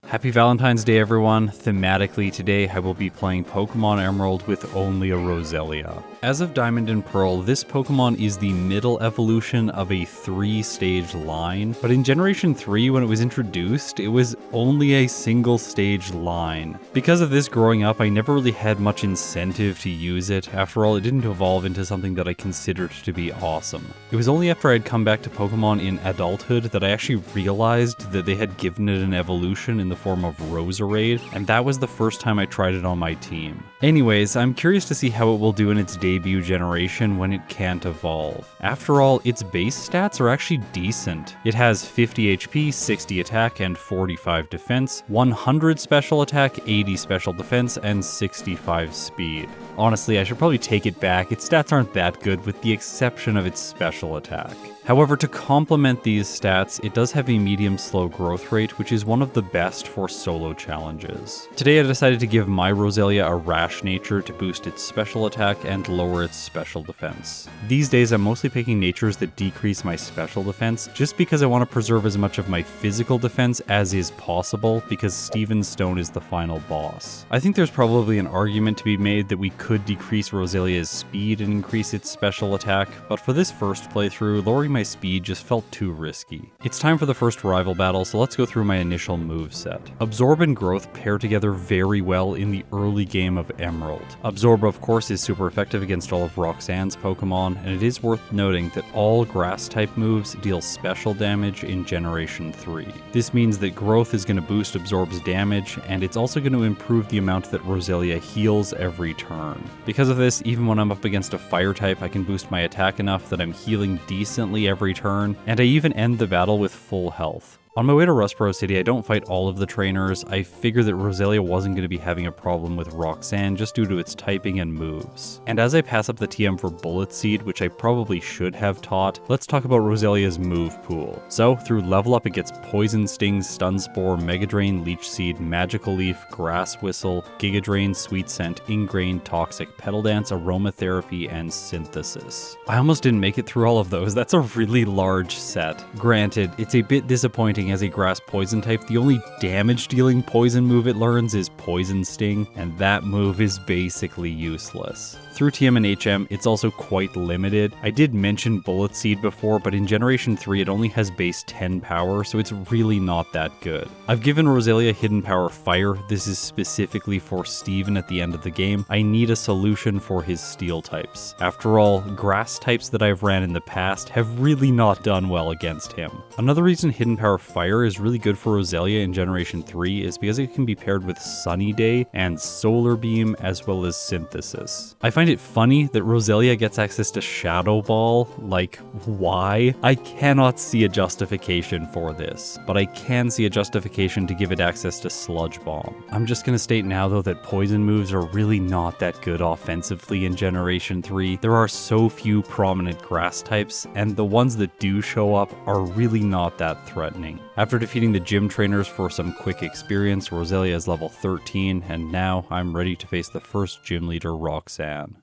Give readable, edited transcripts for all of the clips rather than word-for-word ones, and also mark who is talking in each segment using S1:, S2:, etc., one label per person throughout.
S1: Happy Valentine's Day, everyone. Thematically, today I will be playing Pokemon Emerald with only a Roselia. As of Diamond and Pearl, this Pokemon is the middle evolution of a 3-stage line, but in Generation 3, when it was introduced, it was only a single-stage line. Because of this, growing up, I never really had much incentive to use it. After all, it didn't evolve into something that I considered to be awesome. It was only after I had come back to Pokemon in adulthood that I actually realized that they had given it an evolution in the form of Roserade, and that was the first time I tried it on my team. Anyways, I'm curious to see how it will do in its debut generation when it can't evolve. After all, its base stats are actually decent. It has 50 HP, 60 attack, and 45 defense, 100 special attack, 80 special defense, and 65 speed. Honestly, I should probably take it back. Its stats aren't that good with the exception of its special attack. However, to complement these stats, it does have a medium slow growth rate, which is one of the best for solo challenges. Today I decided to give my Roselia a rash nature to boost its special attack and lower its special defense. These days I'm mostly picking natures that decrease my special defense, just because I want to preserve as much of my physical defense as is possible, because Steven Stone is the final boss. I think there's probably an argument to be made that we could decrease Roselia's speed and increase its special attack, but for this first playthrough, lowering my speed just felt too risky. It's time for the first rival battle, so let's go through my initial moveset. Absorb and Growth pair together very well in the early game of Emerald. Absorb, of course, is super effective against all of Roxanne's Pokemon, and it is worth noting that all Grass-type moves deal special damage in Generation 3. This means that Growth is going to boost Absorb's damage, and it's also going to improve the amount that Roselia heals every turn. Because of this, even when I'm up against a Fire-type, I can boost my attack enough that I'm healing decently every turn, and I even end the battle with full health. On my way to Rustboro City, I don't fight all of the trainers. I figured that Roselia wasn't going to be having a problem with Roxanne just due to its typing and moves. And as I pass up the TM for Bullet Seed, which I probably should have taught, let's talk about Roselia's move pool. So, through level up it gets Poison Sting, Stun Spore, Mega Drain, Leech Seed, Magical Leaf, Grass Whistle, Giga Drain, Sweet Scent, Ingrain, Toxic, Petal Dance, Aromatherapy, and Synthesis. I almost didn't make it through all of those. That's a really large set. Granted, it's a bit disappointing as a grass poison type. The only damage dealing poison move it learns is Poison Sting, and that move is basically useless. Through TM and HM, it's also quite limited. I did mention Bullet Seed before, but in Generation 3 it only has base 10 power, so it's really not that good. I've given Roselia Hidden Power Fire. This is specifically for Steven at the end of the game. I need a solution for his Steel types. After all, grass types that I've ran in the past have really not done well against him. Another reason Hidden Power Fire is really good for Roselia in Generation 3 is because it can be paired with Sunny Day and Solar Beam as well as Synthesis. I find it funny that Roselia gets access to Shadow Ball. Like, why? I cannot see a justification for this, but I can see a justification to give it access to Sludge Bomb. I'm just gonna state now though that poison moves are really not that good offensively in Generation 3. There are so few prominent grass types, and the ones that do show up are really not that threatening. After defeating the gym trainers for some quick experience, Roselia is level 13, and now I'm ready to face the first gym leader, Roxanne.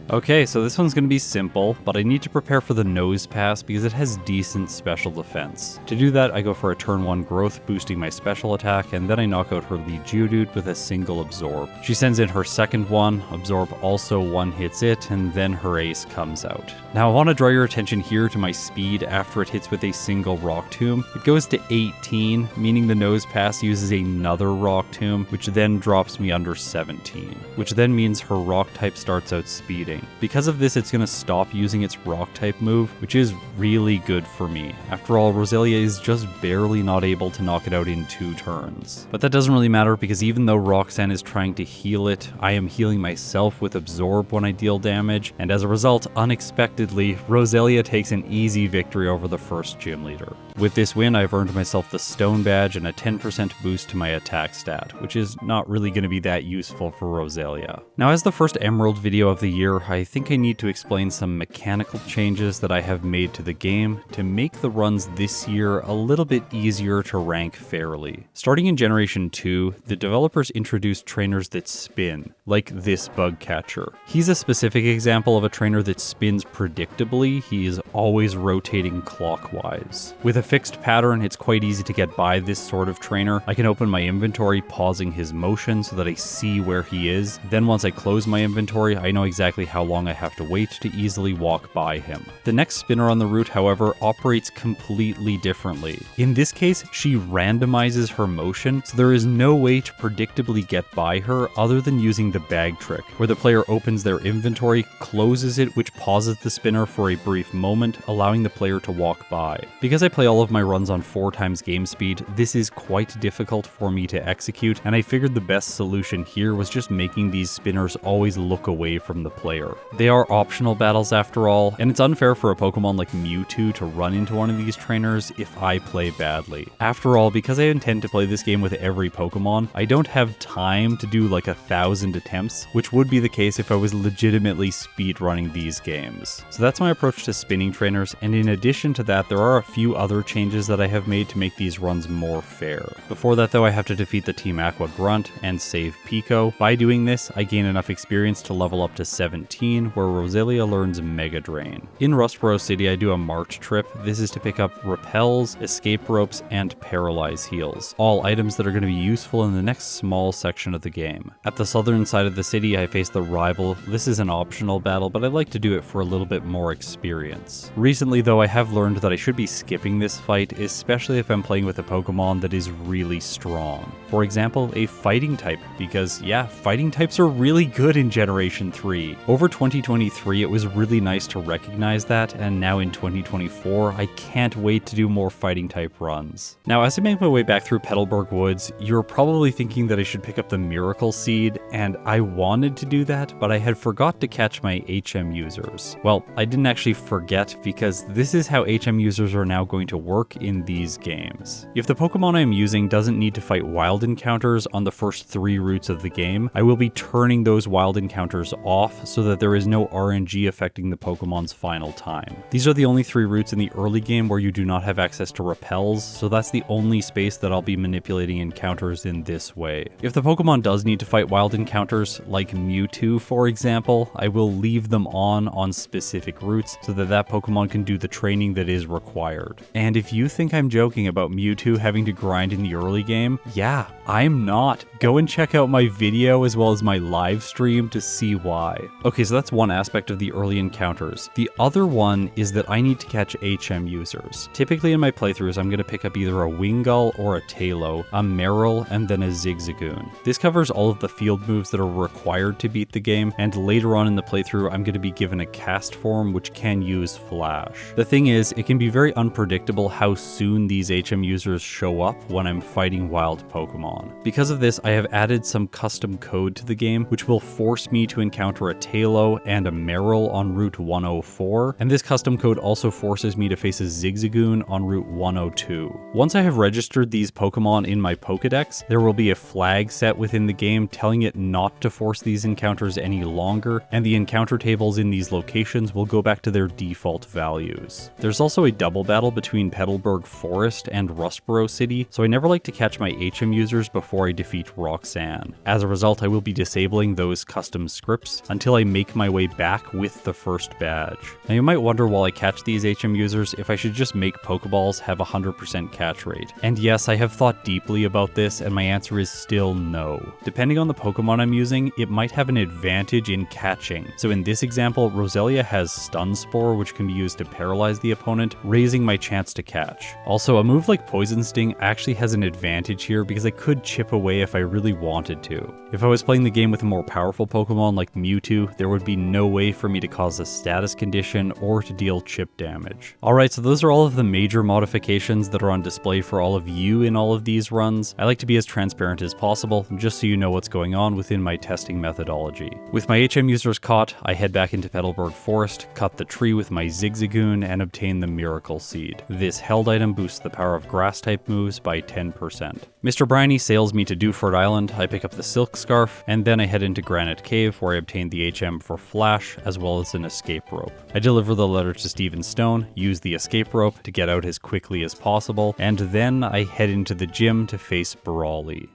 S1: Okay, so this one's going to be simple, but I need to prepare for the Nose Pass because it has decent special defense. To do that, I go for a turn 1 Growth, boosting my special attack, and then I knock out her lead Geodude with a single Absorb. She sends in her second one, Absorb also one-hits it, and then her Ace comes out. Now I want to draw your attention here to my speed after it hits with a single Rock Tomb. It goes to 18, meaning the Nose Pass uses another Rock Tomb, which then drops me under 17, which then means her Rock type starts out speeding. Because of this, it's going to stop using its Rock type move, which is really good for me. After all, Roselia is just barely not able to knock it out in 2 turns. But that doesn't really matter because even though Roxanne is trying to heal it, I am healing myself with Absorb when I deal damage, and as a result, unexpectedly, Roselia takes an easy victory over the first gym leader. With this win, I've earned myself the Stone Badge and a 10% boost to my attack stat, which is not really going to be that useful for Roselia. Now, as the first Emerald video of the year, I think I need to explain some mechanical changes that I have made to the game to make the runs this year a little bit easier to rank fairly. Starting in Generation 2, the developers introduced trainers that spin, like this bug catcher. He's a specific example of a trainer that spins predictably. He is always rotating clockwise. With a fixed pattern, it's quite easy to get by this sort of trainer. I can open my inventory, pausing his motion so that I see where he is. Then once I close my inventory, I know exactly how long I have to wait to easily walk by him. The next spinner on the route, however, operates completely differently. In this case, she randomizes her motion, so there is no way to predictably get by her other than using the bag trick, where the player opens their inventory, closes it, which pauses the spinner for a brief moment, allowing the player to walk by. Because I play all of my runs on 4x game speed, this is quite difficult for me to execute, and I figured the best solution here was just making these spinners always look away from the player. They are optional battles after all, and it's unfair for a Pokemon like Mewtwo to run into one of these trainers if I play badly. After all, because I intend to play this game with every Pokemon, I don't have time to do like 1,000 attempts, which would be the case if I was legitimately speedrunning these games. So that's my approach to spinning trainers, and in addition to that, there are a few other changes that I have made to make these runs more fair. Before that though, I have to defeat the Team Aqua Grunt and save Pico. By doing this, I gain enough experience to level up to 17, where Roselia learns Mega Drain. In Rustboro City, I do a march trip. This is to pick up repels, escape ropes, and paralyze heals, all items that are going to be useful in the next small section of the game. At the southern side of the city, I face the rival. This is an optional battle, but I like to do it for a little bit more experience. Recently though, I have learned that I should be skipping this fight, especially if I'm playing with a Pokemon that is really strong. For example, a fighting type, because yeah, fighting types are really good in Generation 3. Over 2023, it was really nice to recognize that, and now in 2024, I can't wait to do more fighting type runs. Now, as I make my way back through Petalburg Woods, you're probably thinking that I should pick up the Miracle Seed, and I wanted to do that, but I had forgot to catch my HM users. Well, I didn't actually forget, because this is how HM users are now going to work in these games. If the Pokemon I'm using doesn't need to fight wild encounters on the first 3 routes of the game, I will be turning those wild encounters off so that there is no RNG affecting the Pokemon's final time. These are the only 3 routes in the early game where you do not have access to repels, so that's the only space that I'll be manipulating encounters in this way. If the Pokemon does need to fight wild encounters, like Mewtwo for example, I will leave them on specific routes so that that Pokemon can do the training that is required. And if you think I'm joking about Mewtwo having to grind in the early game, yeah, I'm not. Go and check out my video as well as my live stream to see why. Okay, so that's one aspect of the early encounters. The other one is that I need to catch HM users. Typically in my playthroughs, I'm going to pick up either a Wingull or a Tailo, a Marill, and then a Zigzagoon. This covers all of the field moves that are required to beat the game, and later on in the playthrough, I'm going to be given a cast form which can use Flash. The thing is, it can be very unpredictable how soon these HM users show up when I'm fighting wild Pokemon. Because of this, I have added some custom code to the game, which will force me to encounter a Tailo and a Marill on Route 104, and this custom code also forces me to face a Zigzagoon on Route 102. Once I have registered these Pokemon in my Pokedex, there will be a flag set within the game telling it not to force these encounters any longer, and the encounter tables in these locations will go back to their default values. There's also a double battle between Petalburg Forest and Rustboro City, so I never like to catch my HM users before I defeat Roxanne. As a result, I will be disabling those custom scripts until I make my way back with the first badge. Now you might wonder while I catch these HM users if I should just make Pokeballs have a 100% catch rate. And yes, I have thought deeply about this, and my answer is still no. Depending on the Pokemon I'm using, it might have an advantage in catching. So in this example, Roselia has Stun Spore, which can be used to paralyze the opponent, raising my chance to catch. Also, a move like Poison Sting actually has an advantage here because I could chip away if I really wanted to. If I was playing the game with a more powerful Pokemon like Mewtwo, there would be no way for me to cause a status condition or to deal chip damage. Alright, so those are all of the major modifications that are on display for all of you in all of these runs. I like to be as transparent as possible, just so you know what's going on within my testing methodology. With my HM users caught, I head back into Petalburg Forest, cut the tree with my Zigzagoon, and obtain the Miracle Seed. This held item boosts the power of grass type moves by 10%. Mr. Brian Tiny sails me to Dewford Island, I pick up the silk scarf, and then I head into Granite Cave where I obtain the HM for Flash as well as an escape rope. I deliver the letter to Stephen Stone, use the escape rope to get out as quickly as possible, and then I head into the gym to face Brawley.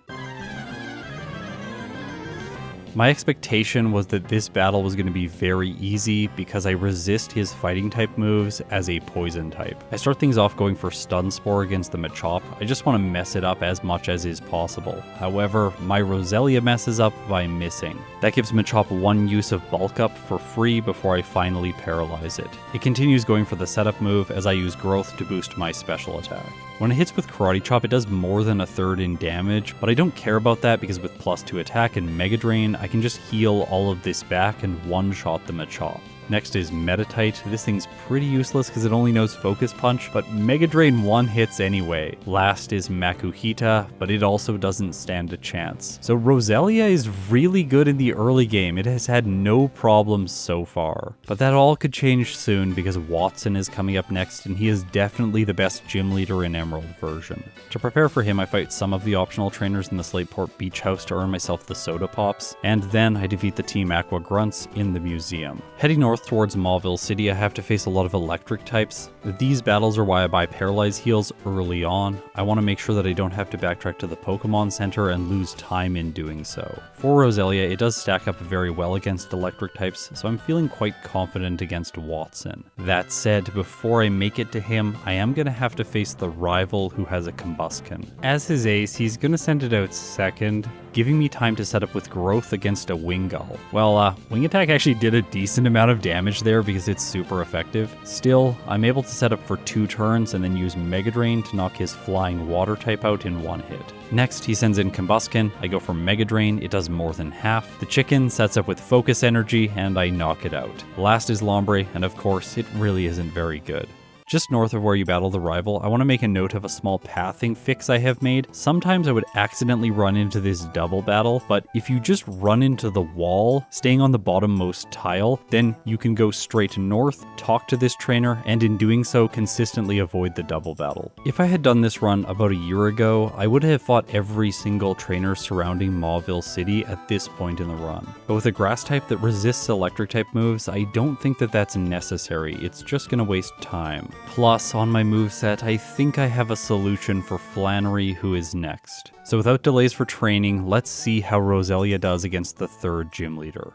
S1: My expectation was that this battle was going to be very easy because I resist his fighting type moves as a poison type. I start things off going for Stun Spore against the Machop. I just want to mess it up as much as is possible. However, my Roselia messes up by missing. That gives Machop one use of Bulk Up for free before I finally paralyze it. It continues going for the setup move as I use Growth to boost my special attack. When it hits with Karate Chop, it does more than a third in damage, but I don't care about that because with +2 attack and Mega Drain, I can just heal all of this back and one-shot the Machop. Next is Metatite. This thing's pretty useless because it only knows Focus Punch, but Mega Drain one hits anyway. Last is Makuhita, but it also doesn't stand a chance. So Roselia is really good in the early game. It has had no problems so far. But that all could change soon because Watson is coming up next, and he is definitely the best gym leader in Emerald version. To prepare for him, I fight some of the optional trainers in the Slateport Beach House to earn myself the Soda Pops, and then I defeat the Team Aqua Grunts in the museum. Heading north towards Mauville City, I have to face a lot of electric types. These battles are why I buy Paralyze heals early on. I want to make sure that I don't have to backtrack to the Pokemon Center and lose time in doing so. For Roselia, it does stack up very well against electric types, so I'm feeling quite confident against Watson. That said, before I make it to him, I am going to have to face the rival who has a Combusken. As his ace, he's going to send it out second, giving me time to set up with Growth against a Wingull. Well, Wing Attack actually did a decent amount of damage there because it's super effective. Still, I'm able to set up for 2 turns and then use Mega Drain to knock his flying water type out in 1 hit. Next, he sends in Combusken, I go for Mega Drain, it does more than half. The chicken sets up with Focus Energy and I knock it out. Last is Lombre, and of course, it really isn't very good. Just north of where you battle the rival, I want to make a note of a small pathing fix I have made. Sometimes I would accidentally run into this double battle, but if you just run into the wall, staying on the bottommost tile, then you can go straight north, talk to this trainer, and in doing so, consistently avoid the double battle. If I had done this run about a year ago, I would have fought every single trainer surrounding Mauville City at this point in the run. But with a grass type that resists electric type moves, I don't think that that's necessary. It's just going to waste time. Plus, on my moveset, I think I have a solution for Flannery, who is next. So without delays for training, let's see how Roselia does against the 3rd gym leader.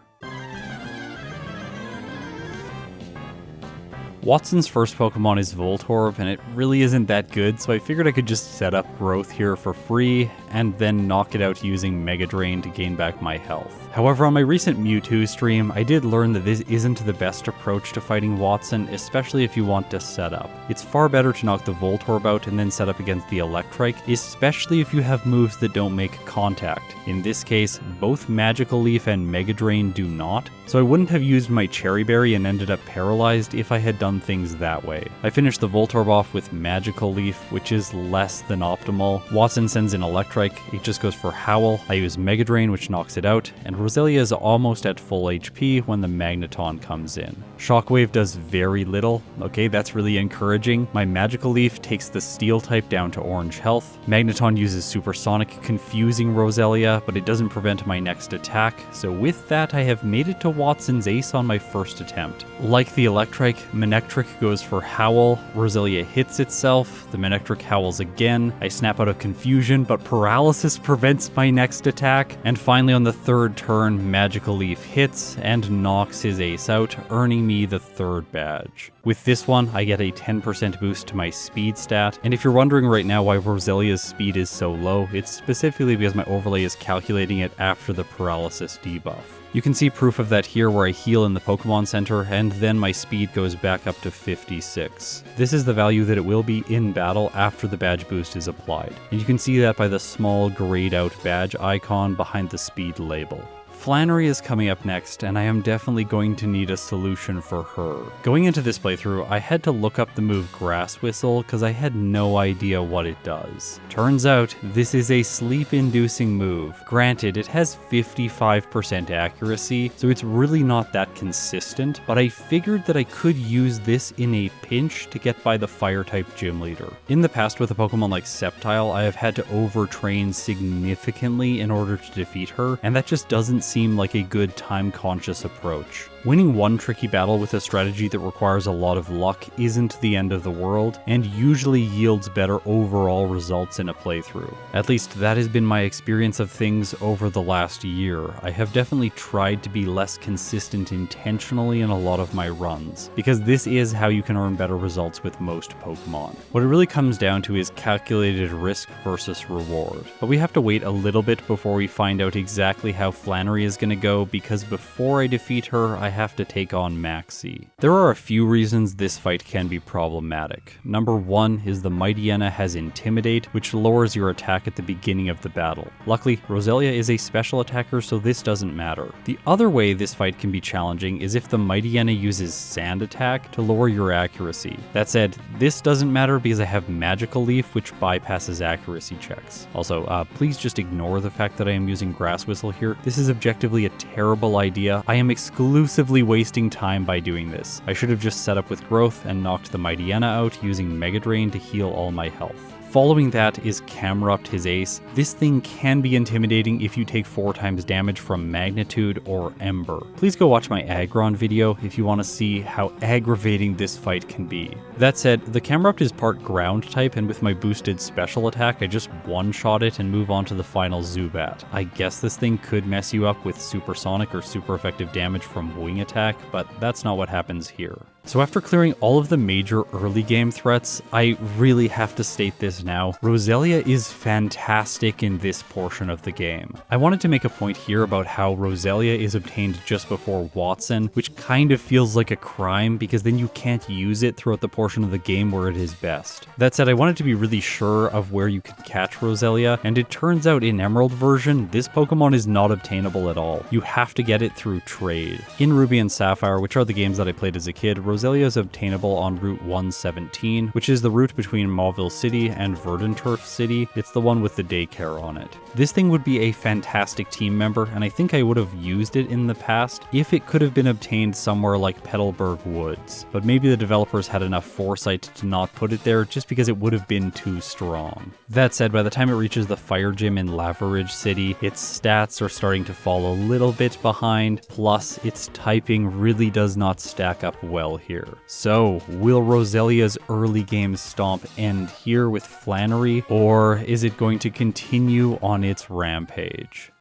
S1: Watson's first Pokemon is Voltorb, and it really isn't that good, so I figured I could just set up Growth here for free, and then knock it out using Mega Drain to gain back my health. However, on my recent Mewtwo stream, I did learn that this isn't the best approach to fighting Watson, especially if you want to set up. It's far better to knock the Voltorb out and then set up against the Electrike, especially if you have moves that don't make contact. In this case, both Magical Leaf and Mega Drain do not, so I wouldn't have used my Cherry Berry and ended up paralyzed if I had done things that way. I finished the Voltorb off with Magical Leaf, which is less than optimal. Watson sends in Electrike, it just goes for Howl. I use Mega Drain, which knocks it out, and Roselia is almost at full HP when the Magneton comes in. Shockwave does very little. Okay, that's really encouraging. My Magical Leaf takes the Steel type down to orange health. Magneton uses Supersonic, confusing Roselia, but it doesn't prevent my next attack, so with that I have made it to Watson's ace on my first attempt. Like the Electrike, Manectric goes for Howl, Roselia hits itself, the Manectric howls again, I snap out of confusion, but Paralysis prevents my next attack, and finally on the 3rd turn, Magical Leaf hits and knocks his ace out, earning me the 3rd badge. With this one, I get a 10% boost to my speed stat, and if you're wondering right now why Roselia's speed is so low, it's specifically because my overlay is calculating it after the Paralysis debuff. You can see proof of that here where I heal in the Pokemon Center, and then my speed goes back up to 56. This is the value that it will be in battle after the badge boost is applied, and you can see that by the small grayed out badge icon behind the speed label. Flannery is coming up next, and I am definitely going to need a solution for her. Going into this playthrough, I had to look up the move Grass Whistle because I had no idea what it does. Turns out, this is a sleep-inducing move. Granted, it has 55% accuracy, so it's really not that consistent, but I figured that I could use this in a pinch to get by the Fire-type gym leader. In the past with a Pokemon like Sceptile, I have had to overtrain significantly in order to defeat her, and that just doesn't seem like a good time-conscious approach. Winning one tricky battle with a strategy that requires a lot of luck isn't the end of the world, and usually yields better overall results in a playthrough. At least that has been my experience of things over the last year. I have definitely tried to be less consistent intentionally in a lot of my runs, because this is how you can earn better results with most Pokemon. What it really comes down to is calculated risk versus reward. But we have to wait a little bit before we find out exactly how Flannery is going to go, because before I defeat her, I have to take on Maxie. There are a few reasons this fight can be problematic. Number one is the Mightyena has Intimidate, which lowers your attack at the beginning of the battle. Luckily, Roselia is a special attacker, so this doesn't matter. The other way this fight can be challenging is if the Mightyena uses Sand Attack to lower your accuracy. That said, this doesn't matter because I have Magical Leaf, which bypasses accuracy checks. Also, please just ignore the fact that I am using Grass Whistle here. This is objectively a terrible idea. I am exclusively wasting time by doing this. I should have just set up with Growth and knocked the Mightyena out using Mega Drain to heal all my health. Following that is Camerupt, his ace. This thing can be intimidating if you take 4 times damage from Magnitude or Ember. Please go watch my Aggron video if you want to see how aggravating this fight can be. That said, the Camerupt is part ground type, and with my boosted special attack, I just one-shot it and move on to the final Zubat. I guess this thing could mess you up with supersonic or super effective damage from Wing Attack, but that's not what happens here. So after clearing all of the major early game threats, I really have to state this now. Roselia is fantastic in this portion of the game. I wanted to make a point here about how Roselia is obtained just before Watson, which kind of feels like a crime because then you can't use it throughout the portion of the game where it is best. That said, I wanted to be really sure of where you can catch Roselia, and it turns out in Emerald version, this Pokemon is not obtainable at all. You have to get it through trade. In Ruby and Sapphire, which are the games that I played as a kid, Roselia is obtainable on Route 117, which is the route between Mauville City and Verdanturf City. It's the one with the daycare on it. This thing would be a fantastic team member, and I think I would have used it in the past if it could have been obtained somewhere like Petalburg Woods, but maybe the developers had enough foresight to not put it there just because it would have been too strong. That said, by the time it reaches the Fire Gym in Lavaridge City, its stats are starting to fall a little bit behind, plus its typing really does not stack up well here. So, will Roselia's early game stomp end here with Flannery, or is it going to continue on its rampage?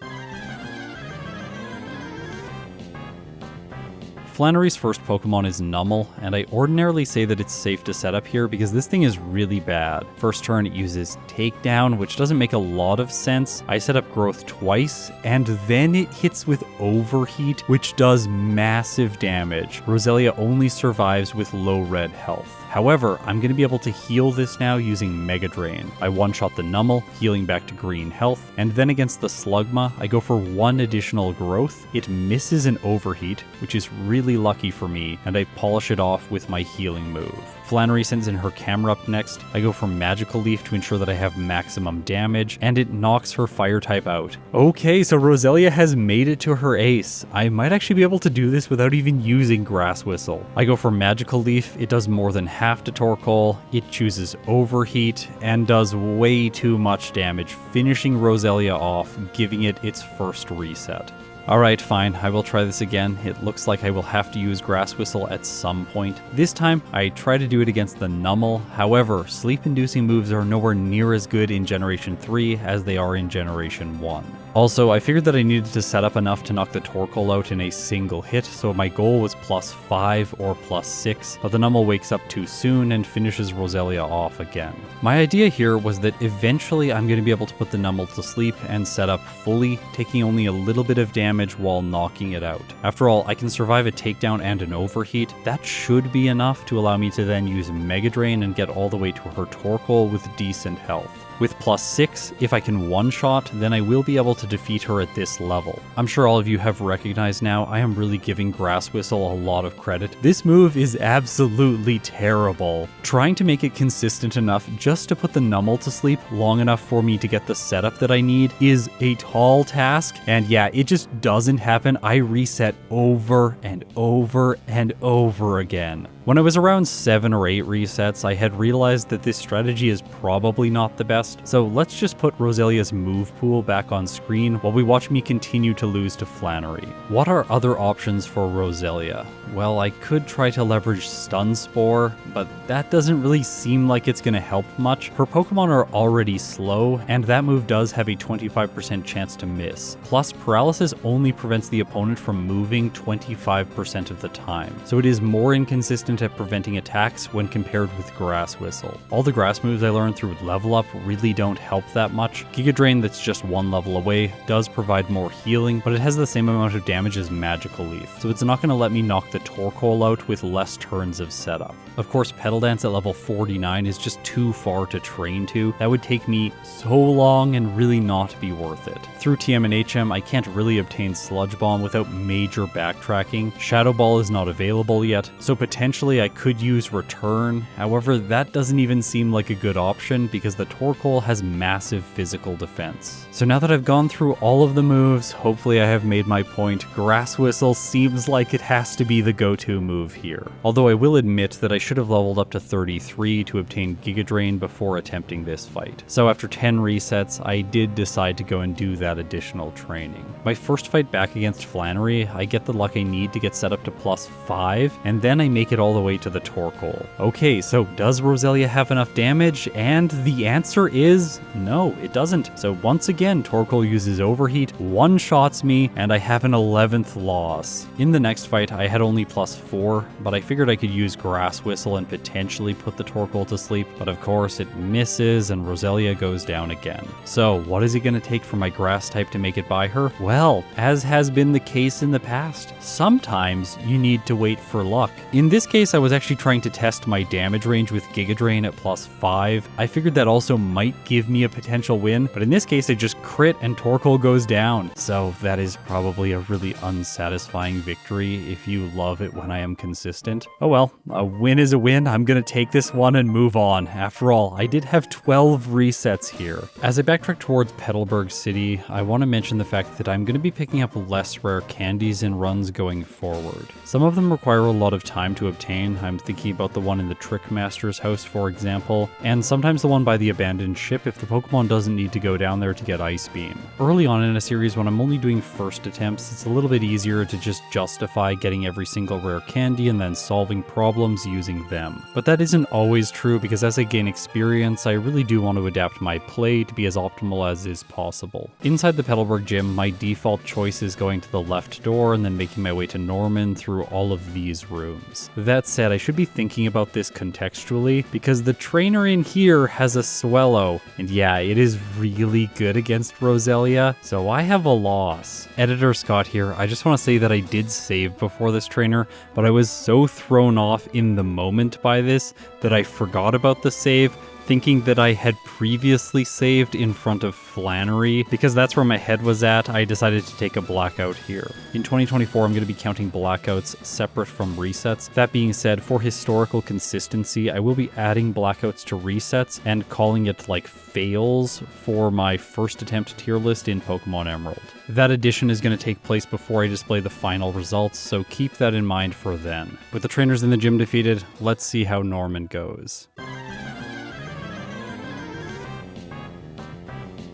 S1: Flannery's first Pokemon is Numel, and I ordinarily say that it's safe to set up here because this thing is really bad. First turn it uses Takedown, which doesn't make a lot of sense. I set up Growth twice, and then it hits with Overheat, which does massive damage. Roselia only survives with low red health. However, I'm going to be able to heal this now using Mega Drain. I one-shot the Numel, healing back to green health, and then against the Slugma, I go for 1 additional Growth. It misses an Overheat, which is really lucky for me, and I polish it off with my healing move. Flannery sends in her Camerupt next. I go for Magical Leaf to ensure that I have maximum damage, and it knocks her Fire type out. Okay, so Roselia has made it to her ace. I might actually be able to do this without even using Grass Whistle. I go for Magical Leaf. It does more than half to Torkoal. It chooses Overheat and does way too much damage, finishing Roselia off, giving it its first reset. Alright, fine, I will try this again. It looks like I will have to use Grass Whistle at some point. This time, I try to do it against the Numel. However, sleep-inducing moves are nowhere near as good in Generation 3 as they are in Generation 1. Also, I figured that I needed to set up enough to knock the Torkoal out in a single hit, so my goal was +5 or +6, but the Numel wakes up too soon and finishes Roselia off again. My idea here was that eventually I'm going to be able to put the Numel to sleep and set up fully, taking only a little bit of damage while knocking it out. After all, I can survive a takedown and an overheat. That should be enough to allow me to then use Mega Drain and get all the way to her Torkoal with decent health. With +6, if I can one-shot, then I will be able to defeat her at this level. I'm sure all of you have recognized now, I am really giving Grass Whistle a lot of credit. This move is absolutely terrible. Trying to make it consistent enough just to put the Numel to sleep long enough for me to get the setup that I need is a tall task, and yeah, it just doesn't happen. I reset over and over and over again. When I was around 7 or 8 resets, I had realized that this strategy is probably not the best, so let's just put Roselia's move pool back on screen while we watch me continue to lose to Flannery. What are other options for Roselia? Well, I could try to leverage Stun Spore, but that doesn't really seem like it's going to help much. Her Pokemon are already slow, and that move does have a 25% chance to miss. Plus, Paralysis only prevents the opponent from moving 25% of the time, so it is more inconsistent at preventing attacks when compared with Grass Whistle. All the grass moves I learned through Level Up really don't help that much. Giga Drain, that's just 1 level away, does provide more healing, but it has the same amount of damage as Magical Leaf, so it's not going to let me knock the Torkoal out with less turns of setup. Of course, Petal Dance at level 49 is just too far to train to. That would take me so long and really not be worth it. Through TM and HM, I can't really obtain Sludge Bomb without major backtracking. Shadow Ball is not available yet, so potentially I could use Return. However, that doesn't even seem like a good option because the Torkoal has massive physical defense. So now that I've gone through all of the moves, hopefully I have made my point. Grass Whistle seems like it has to be the go-to move here. Although I will admit that I should have leveled up to 33 to obtain Giga Drain before attempting this fight. So after 10 resets, I did decide to go and do that additional training. My first fight back against Flannery, I get the luck I need to get set up to +5, and then I make it all the way to the Torkoal. Okay, so does Roselia have enough damage? And the answer is no, it doesn't. So once again, Torkoal uses Overheat, one-shots me, and I have an 11th loss. In the next fight, I had only +4, but I figured I could use Grass Whistle and potentially put the Torkoal to sleep, but of course it misses and Roselia goes down again. So what is it going to take for my Grass type to make it by her? Well, as has been the case in the past, sometimes you need to wait for luck. In this case, I was actually trying to test my damage range with Giga Drain at +5. I figured that also might give me a potential win, but in this case, I just crit and Torkoal goes down. So that is probably a really unsatisfying victory if you love it when I am consistent. Oh well, a win is a win. I'm gonna take this one and move on. After all, I did have 12 resets here. As I backtrack towards Petalburg City, I want to mention the fact that I'm going to be picking up less rare candies in runs going forward. Some of them require a lot of time to obtain. I'm thinking about the one in the Trickmaster's house, for example, and sometimes the one by the abandoned ship if the Pokemon doesn't need to go down there to get Ice Beam. Early on in a series when I'm only doing first attempts, it's a little bit easier to just justify getting every single rare candy and then solving problems using them. But that isn't always true because as I gain experience, I really do want to adapt my play to be as optimal as is possible. Inside the Petalburg gym, my default choice is going to the left door and then making my way to Norman through all of these rooms. That said, I should be thinking about this contextually because the trainer in here has a Swellow, and yeah, it is really good against Roselia, so I have a loss. Editor Scott here, I just want to say that I did save before this trainer, but I was so thrown off in the moment by this that I forgot about the save, thinking that I had previously saved in front of Flannery. Because that's where my head was at, I decided to take a blackout here. In 2024, I'm going to be counting blackouts separate from resets. That being said, for historical consistency, I will be adding blackouts to resets and calling it like fails for my first attempt tier list in Pokemon Emerald. That addition is going to take place before I display the final results, so keep that in mind for then. With the trainers in the gym defeated, let's see how Norman goes.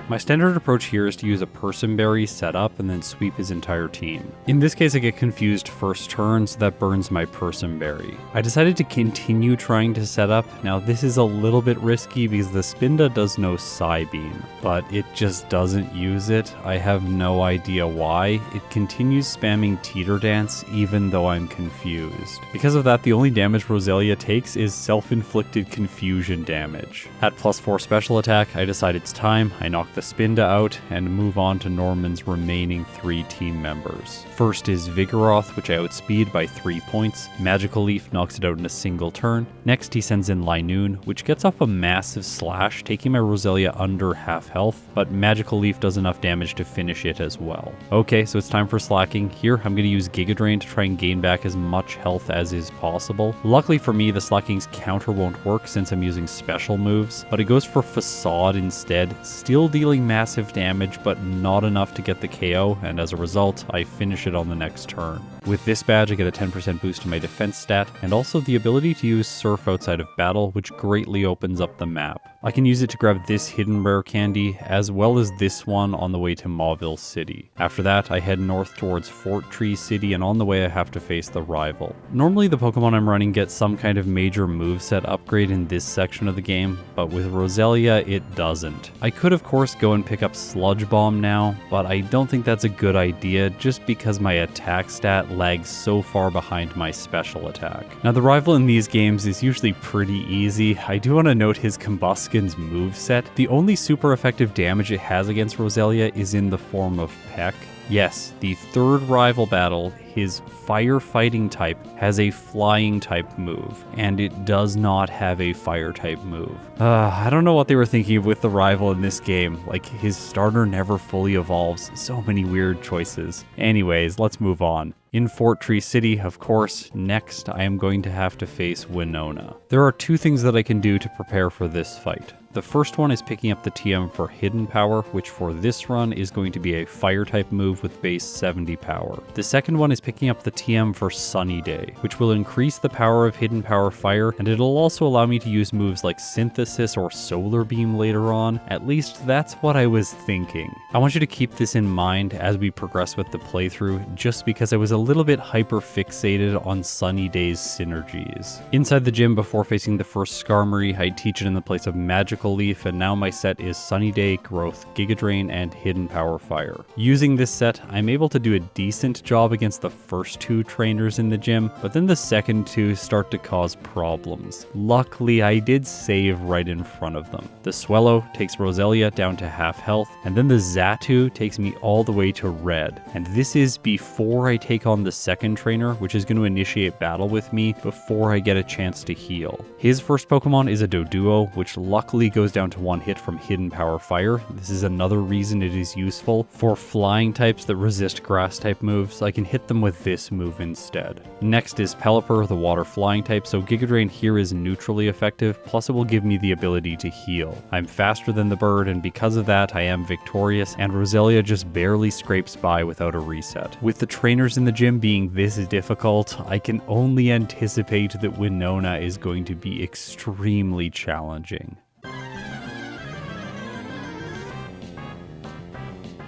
S1: My standard approach here is to use a Person Berry setup and then sweep his entire team. In this case, I get confused first turn, so that burns my Person Berry. I decided to continue trying to set up. Now this is a little bit risky because the Spinda does no Psybeam, but it just doesn't use it. I have no idea why. It continues spamming Teeter Dance even though I'm confused. Because of that, the only damage Roselia takes is self-inflicted confusion damage. At +4 special attack, I decide it's time. I knock take the Spinda out and move on to Norman's remaining 3 team members. First is Vigoroth, which I outspeed by 3 points. Magical Leaf knocks it out in a single turn. Next he sends in Linoon, which gets off a massive slash, taking my Roselia under half health, but Magical Leaf does enough damage to finish it as well. Okay, so it's time for slacking. Here I'm going to use Giga Drain to try and gain back as much health as is possible. Luckily for me, the slacking's counter won't work since I'm using special moves, but it goes for Facade instead, still dealing massive damage but not enough to get the KO, and as a result, I finish it on the next turn. With this badge I get a 10% boost to my defense stat, and also the ability to use Surf outside of battle, which greatly opens up the map. I can use it to grab this hidden rare candy, as well as this one on the way to Mauville City. After that, I head north towards Fort Tree City, and on the way I have to face the rival. Normally the Pokemon I'm running get some kind of major moveset upgrade in this section of the game, but with Roselia it doesn't. I could of course go and pick up Sludge Bomb now, but I don't think that's a good idea just because my attack stat lags so far behind my special attack. Now the rival in these games is usually pretty easy. I do want to note his Combusken's moveset. The only super effective damage it has against Roselia is in the form of Peck. Yes, the third rival battle, his firefighting type has a flying type move, and it does not have a fire type move. I don't know what they were thinking with the rival in this game. Like, his starter never fully evolves. So many weird choices. Anyways, let's move on. In Fort Tree City, of course, next I am going to have to face Winona. There are 2 things that I can do to prepare for this fight. The first one is picking up the TM for Hidden Power, which for this run is going to be a fire type move with base 70 power. The second one is picking up the TM for Sunny Day, which will increase the power of Hidden Power Fire, and it'll also allow me to use moves like Synthesis or Solar Beam later on. At least that's what I was thinking. I want you to keep this in mind as we progress with the playthrough, just because I was a little bit hyper fixated on Sunny Day's synergies. Inside the gym before facing the first Skarmory, I teach it in the place of Magical Leaf, and now my set is Sunny Day, Growth, Giga Drain, and Hidden Power Fire. Using this set, I'm able to do a decent job against the first 2 trainers in the gym, but then the second 2 start to cause problems. Luckily, I did save right in front of them. The Swellow takes Roselia down to half health, and then the Xatu takes me all the way to red. And this is before I take on the second trainer, which is going to initiate battle with me before I get a chance to heal. His first Pokemon is a Doduo, which luckily goes down to 1 hit from Hidden Power Fire. This is another reason it is useful. For flying types that resist grass type moves, I can hit them with this move instead. Next is Pelipper, the water flying type, so Giga Drain here is neutrally effective, plus it will give me the ability to heal. I'm faster than the bird, and because of that I am victorious, and Roselia just barely scrapes by without a reset. With the trainers in the gym being this difficult, I can only anticipate that Winona is going to be extremely challenging.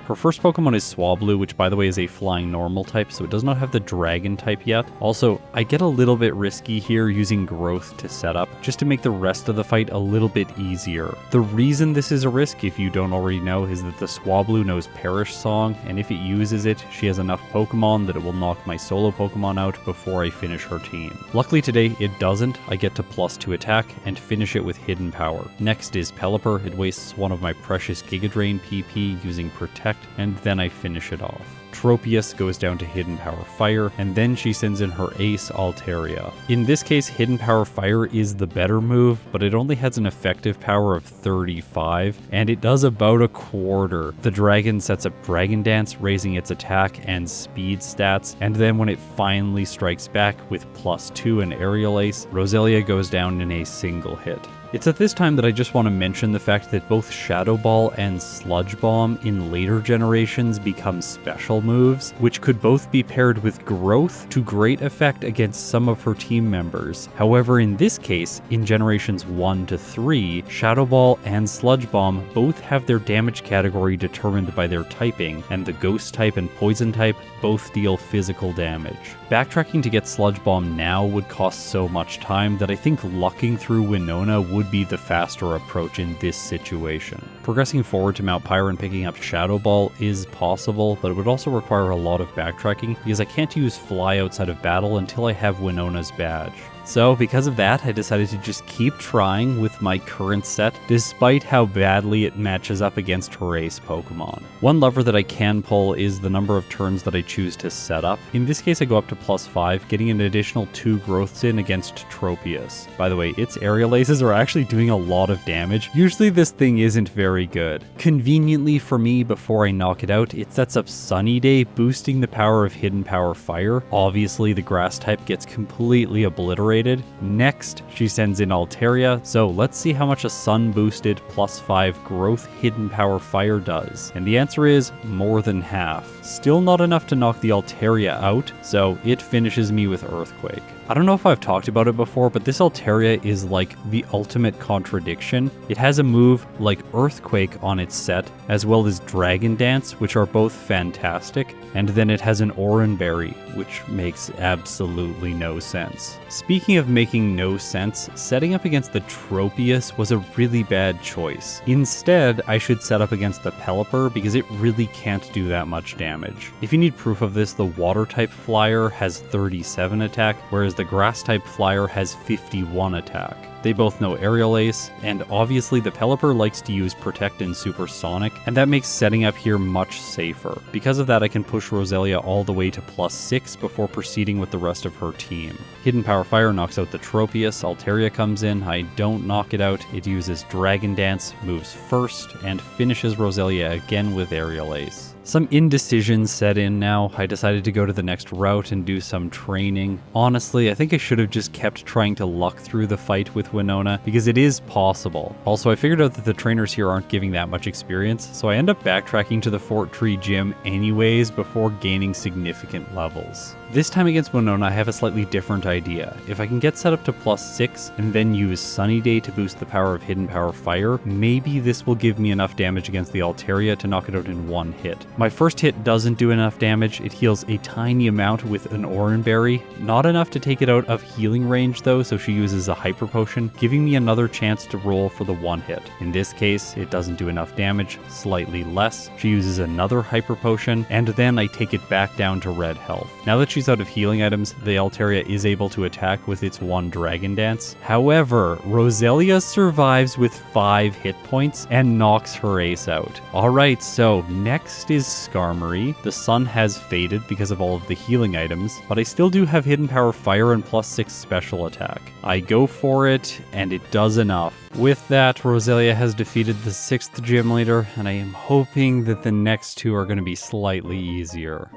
S1: Her first Pokemon is Swablu, which by the way is a flying normal type, so it does not have the dragon type yet. Also, I get a little bit risky here using Growth to set up, just to make the rest of the fight a little bit easier. The reason this is a risk, if you don't already know, is that the Swablu knows Perish Song, and if it uses it, she has enough Pokemon that it will knock my solo Pokemon out before I finish her team. Luckily today, it doesn't. I get to +2 attack, and finish it with Hidden Power. Next is Pelipper. It wastes one of my precious Giga Drain PP using Protect, and then I finish it off. Tropius goes down to Hidden Power Fire, and then she sends in her ace, Altaria. In this case, Hidden Power Fire is the better move, but it only has an effective power of 35, and it does about a quarter. The dragon sets up Dragon Dance, raising its attack and speed stats, and then when it finally strikes back with +2 and Aerial Ace, Roselia goes down in a single hit. It's at this time that I just want to mention the fact that both Shadow Ball and Sludge Bomb in later generations become special moves, which could both be paired with Growth to great effect against some of her team members. However, in this case, in generations 1 to 3, Shadow Ball and Sludge Bomb both have their damage category determined by their typing, and the Ghost type and Poison type both deal physical damage. Backtracking to get Sludge Bomb now would cost so much time that I think lucking through Winona would be the faster approach in this situation. Progressing forward to Mount Pyre and picking up Shadow Ball is possible, but it would also require a lot of backtracking because I can't use Fly outside of battle until I have Winona's badge. So because of that, I decided to just keep trying with my current set, despite how badly it matches up against race Pokemon. One lever that I can pull is the number of turns that I choose to set up. In this case, I go up to +5, getting an additional 2 growths in against Tropius. By the way, its aerial aces are actually doing a lot of damage. Usually this thing isn't very good. Conveniently for me, before I knock it out, it sets up Sunny Day, boosting the power of Hidden Power Fire. Obviously, the grass type gets completely obliterated. Next, she sends in Altaria, so let's see how much a sun boosted +5 growth Hidden Power Fire does. And the answer is more than half. Still not enough to knock the Altaria out, so it finishes me with Earthquake. I don't know if I've talked about it before, but this Altaria is like the ultimate contradiction. It has a move like Earthquake on its set, as well as Dragon Dance, which are both fantastic, and then it has an Oran Berry, which makes absolutely no sense. Speaking of making no sense, setting up against the Tropius was a really bad choice. Instead, I should set up against the Pelipper because it really can't do that much damage. If you need proof of this, the Water-type Flyer has 37 attack, whereas the Grass-type Flyer has 51 attack. They both know Aerial Ace, and obviously the Pelipper likes to use Protect and Supersonic, and that makes setting up here much safer. Because of that, I can push Roselia all the way to +6 before proceeding with the rest of her team. Hidden Power Fire knocks out the Tropius, Altaria comes in, I don't knock it out, it uses Dragon Dance, moves first, and finishes Roselia again with Aerial Ace. Some indecision set in now. I decided to go to the next route and do some training. Honestly, I think I should have just kept trying to luck through the fight with Winona, because it is possible. Also, I figured out that the trainers here aren't giving that much experience, so I end up backtracking to the Fort Tree Gym anyways before gaining significant levels. This time against Winona, I have a slightly different idea. If I can get set up to +6 and then use Sunny Day to boost the power of Hidden Power Fire, maybe this will give me enough damage against the Altaria to knock it out in one hit. My first hit doesn't do enough damage. It heals a tiny amount with an Oran Berry. Not enough to take it out of healing range though, so she uses a Hyper Potion, giving me another chance to roll for the one hit. In this case, it doesn't do enough damage, slightly less. She uses another Hyper Potion, and then I take it back down to red health. Now that she's out of healing items, the Altaria is able to attack with its one Dragon Dance. However, Roselia survives with 5 hit points and knocks her ace out. Alright, so next is Skarmory. The sun has faded because of all of the healing items, but I still do have Hidden Power Fire and +6 special attack. I go for it, and it does enough. With that, Roselia has defeated the 6th gym leader, and I am hoping that the next 2 are going to be slightly easier.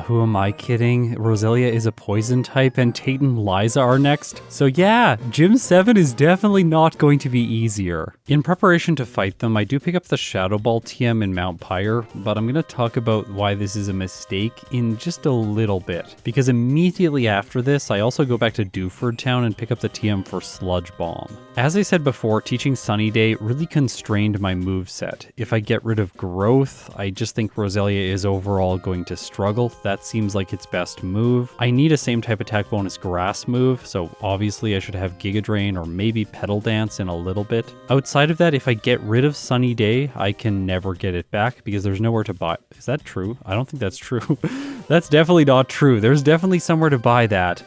S1: Who am I kidding? Roselia is a poison type, and Tate and Liza are next. So yeah, Gym 7 is definitely not going to be easier. In preparation to fight them, I do pick up the Shadow Ball TM in Mount Pyre, but I'm going to talk about why this is a mistake in just a little bit. Because immediately after this, I also go back to Dewford Town and pick up the TM for Sludge Bomb. As I said before, teaching Sunny Day really constrained my moveset. If I get rid of Growth, I just think Roselia is overall going to struggle. That seems like its best move. I need a same type attack bonus Grass move, so obviously I should have Giga Drain or maybe Petal Dance in a little bit. Outside of that, if I get rid of Sunny Day, I can never get it back because there's nowhere to buy. Is that true? I don't think that's true. That's definitely not true. There's definitely somewhere to buy that.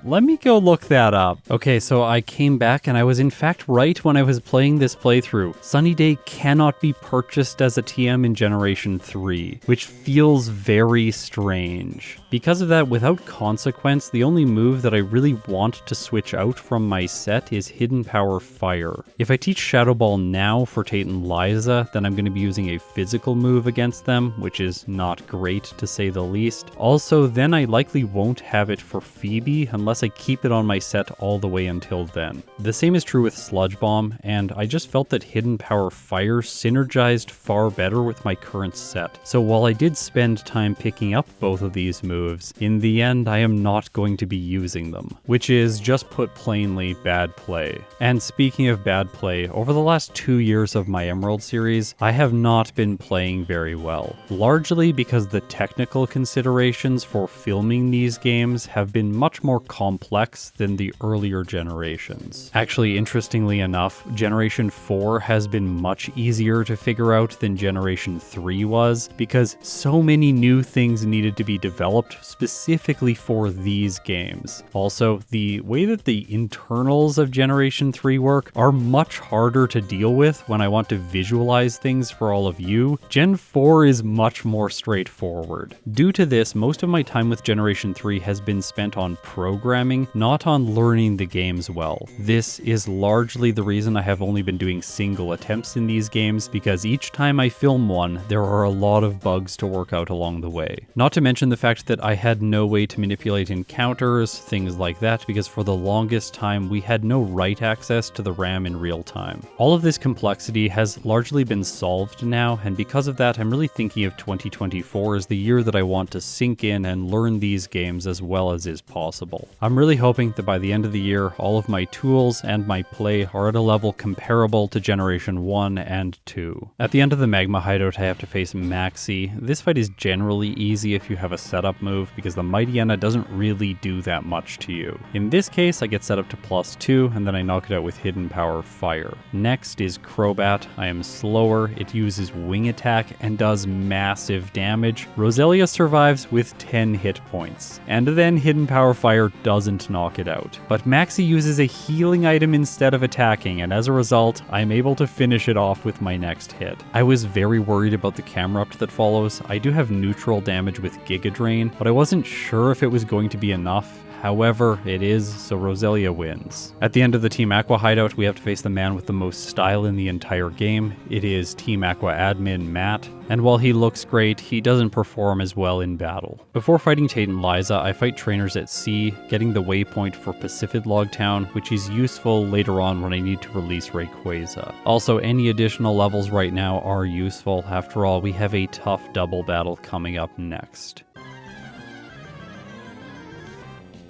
S1: Let me go look that up. Okay, so I came back and I was in fact right when I was playing this playthrough. Sunny Day cannot be purchased as a TM in Generation 3, which feels very strange. Because of that, without consequence, the only move that I really want to switch out from my set is Hidden Power Fire. If I teach Shadow Ball now for Tate and Liza, then I'm going to be using a physical move against them, which is not great to say the least. Also, then I likely won't have it for Phoebe unless I keep it on my set all the way until then. The same is true with Sludge Bomb, and I just felt that Hidden Power Fire synergized far better with my current set. So while I did spend time picking up both of these moves, in the end I am not going to be using them, which is, just put plainly, bad play. And speaking of bad play, over the last 2 years of my Emerald series, I have not been playing very well, largely because the technical considerations considerations for filming these games have been much more complex than the earlier generations. Actually, interestingly enough, Generation 4 has been much easier to figure out than Generation 3 was, because so many new things needed to be developed specifically for these games. Also, the way that the internals of Generation 3 work are much harder to deal with when I want to visualize things for all of you. Gen 4 is much more straightforward. Due to this, most of my time with Generation 3 has been spent on programming, not on learning the games well. This is largely the reason I have only been doing single attempts in these games, because each time I film one, there are a lot of bugs to work out along the way. Not to mention the fact that I had no way to manipulate encounters, things like that, because for the longest time we had no write access to the RAM in real time. All of this complexity has largely been solved now, and because of that I'm really thinking of 2024 as the year that I want to sink in and learn these games as well as is possible. I'm really hoping that by the end of the year all of my tools and my play are at a level comparable to Generation 1 and 2. At the end of the Magma Hideout I have to face Maxi. This fight is generally easy if you have a setup move, because the Mighty Enna doesn't really do that much to you. In this case I get set up to +2 and then I knock it out with Hidden Power Fire. Next is Crobat. I am slower, it uses Wing Attack and does massive damage. Roselia survives with 10 hit points, and then Hidden Power Fire doesn't knock it out. But Maxi uses a healing item instead of attacking, and as a result, I'm able to finish it off with my next hit. I was very worried about the Camerupt that follows. I do have neutral damage with Giga Drain, but I wasn't sure if it was going to be enough. However, it is, so Roselia wins. At the end of the Team Aqua hideout, we have to face the man with the most style in the entire game. It is Team Aqua admin Matt, and while he looks great, he doesn't perform as well in battle. Before fighting Tate and Liza, I fight trainers at sea, getting the waypoint for Pacific Log Town, which is useful later on when I need to release Rayquaza. Also, any additional levels right now are useful. After all, we have a tough double battle coming up next.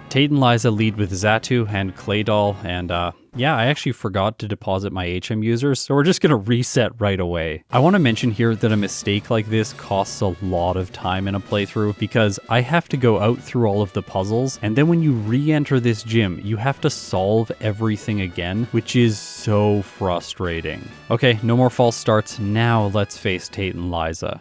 S1: Tate and Liza lead with Xatu and Claydol, and yeah, I actually forgot to deposit my HM users, so we're just gonna reset right away. I want to mention here that a mistake like this costs a lot of time in a playthrough, because I have to go out through all of the puzzles, and then when you re-enter this gym, you have to solve everything again, which is so frustrating. Okay, no more false starts. Now let's face Tate and Liza.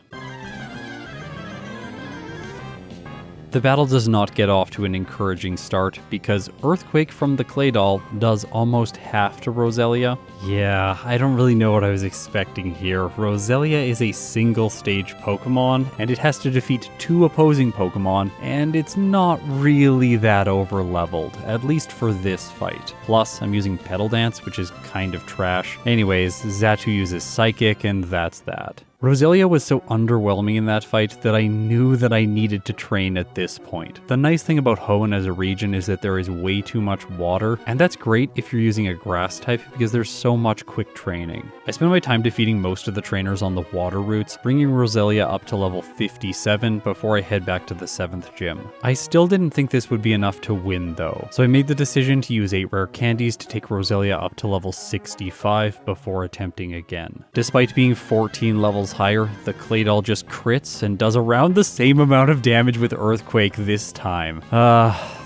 S1: The battle does not get off to an encouraging start, because Earthquake from the Claydol does almost half to Roselia. Yeah, I don't really know what I was expecting here. Roselia is a single stage Pokemon, and it has to defeat 2 opposing Pokemon, and it's not really that over leveled, at least for this fight. Plus, I'm using Petal Dance, which is kind of trash. Anyways, Xatu uses Psychic, and that's that. Roselia was so underwhelming in that fight that I knew that I needed to train at this point. The nice thing about Hoenn as a region is that there is way too much water, and that's great if you're using a grass type because there's so much quick training. I spent my time defeating most of the trainers on the water routes, bringing Roselia up to level 57 before I head back to the 7th gym. I still didn't think this would be enough to win though, so I made the decision to use 8 rare candies to take Roselia up to level 65 before attempting again. Despite being 14 levels higher, the Claydol just crits and does around the same amount of damage with Earthquake this time.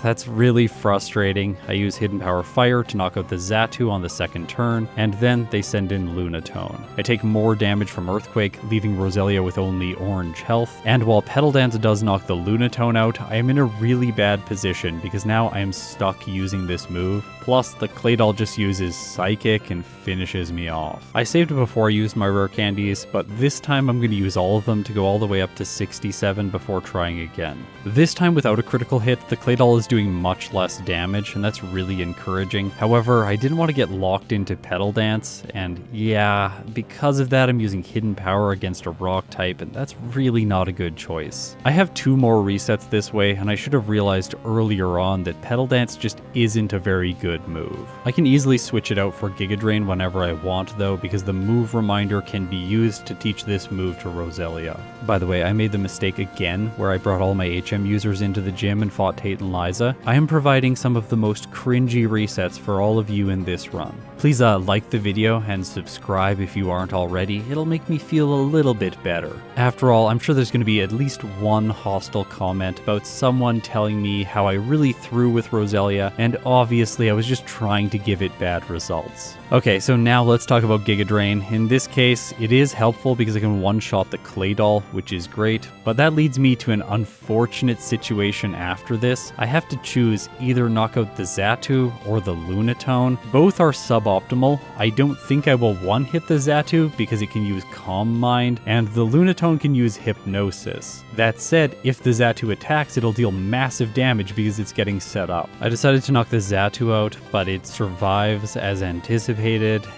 S1: That's really frustrating. I use Hidden Power Fire to knock out the Xatu on the second turn, and then they send in Lunatone. I take more damage from Earthquake, leaving Roselia with only orange health, and while Petal Dance does knock the Lunatone out, I am in a really bad position because now I am stuck using this move. Plus, the Claydol just uses Psychic and finishes me off. I saved before I used my rare candies, but this time I'm going to use all of them to go all the way up to 67 before trying again. This time without a critical hit, the Claydol is doing much less damage, and that's really encouraging. However, I didn't want to get locked into Petal Dance, and yeah, because of that I'm using Hidden Power against a rock type, and that's really not a good choice. I have 2 more resets this way, and I should have realized earlier on that Petal Dance just isn't a very good move. I can easily switch it out for Giga Drain whenever I want though, because the move reminder can be used to teach this move to Roselia. By the way, I made the mistake again where I brought all my HM users into the gym and fought Tate and Liza. I am providing some of the most cringy resets for all of you in this run. Please like the video and subscribe if you aren't already. It'll make me feel a little bit better. After all, I'm sure there's going to be at least one hostile comment about someone telling me how I really threw with Roselia, and obviously I was just trying to give it bad results. Okay, so now let's talk about Giga Drain. In this case, it is helpful because I can one-shot the Clay Doll, which is great, but that leads me to an unfortunate situation after this. I have to choose either knock out the Xatu or the Lunatone. Both are suboptimal. I don't think I will one-hit the Xatu because it can use Calm Mind, and the Lunatone can use Hypnosis. That said, if the Xatu attacks, it'll deal massive damage because it's getting set up. I decided to knock the Xatu out, but it survives as anticipated,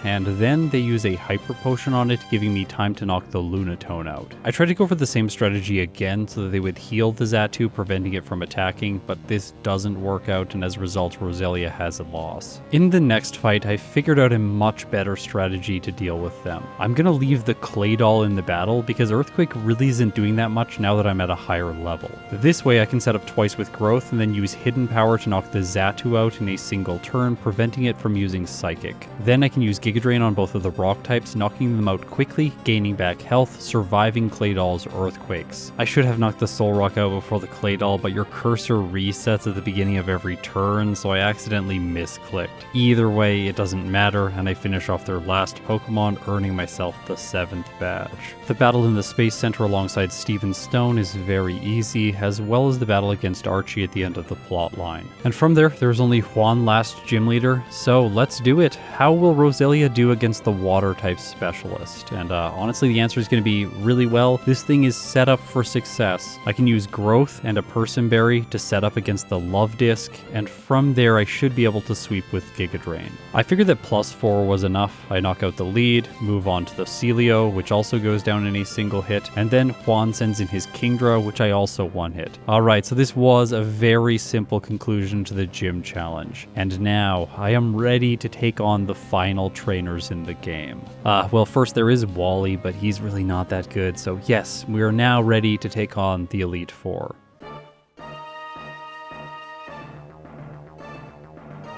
S1: and then they use a Hyper Potion on it, giving me time to knock the Lunatone out. I tried to go for the same strategy again so that they would heal the Xatu, preventing it from attacking, but this doesn't work out, and as a result, Roselia has a loss. In the next fight, I figured out a much better strategy to deal with them. I'm gonna leave the Clay Doll in the battle because Earthquake really isn't doing that much now that I'm at a higher level. This way I can set up twice with Growth and then use Hidden Power to knock the Xatu out in a single turn, preventing it from using Psychic. Then I can use Giga Drain on both of the rock types, knocking them out quickly, gaining back health, surviving Clay Doll's Earthquakes. I should have knocked the Soul Rock out before the Clay Doll, but your cursor resets at the beginning of every turn, so I accidentally misclicked. Either way, it doesn't matter, and I finish off their last Pokemon, earning myself the 7th badge. The battle in the Space Center alongside Steven Stone is very easy, as well as the battle against Archie at the end of the plot line. And from there's only Juan last gym leader, so let's do it. How will Roselia do against the water type specialist? And honestly, the answer is going to be really well. This thing is set up for success. I can use Growth and a Person Berry to set up against the Love Disc, and from there I should be able to sweep with Giga Drain. I figured that +4 was enough. I knock out the lead, move on to the Celio, which also goes down in a single hit, and then Juan sends in his Kingdra, which I also one-hit. Alright, so this was a very simple conclusion to the gym challenge, and now I am ready to take on the final trainers in the game. Well, first there is Wally, but he's really not that good, so yes, we are now ready to take on the Elite Four.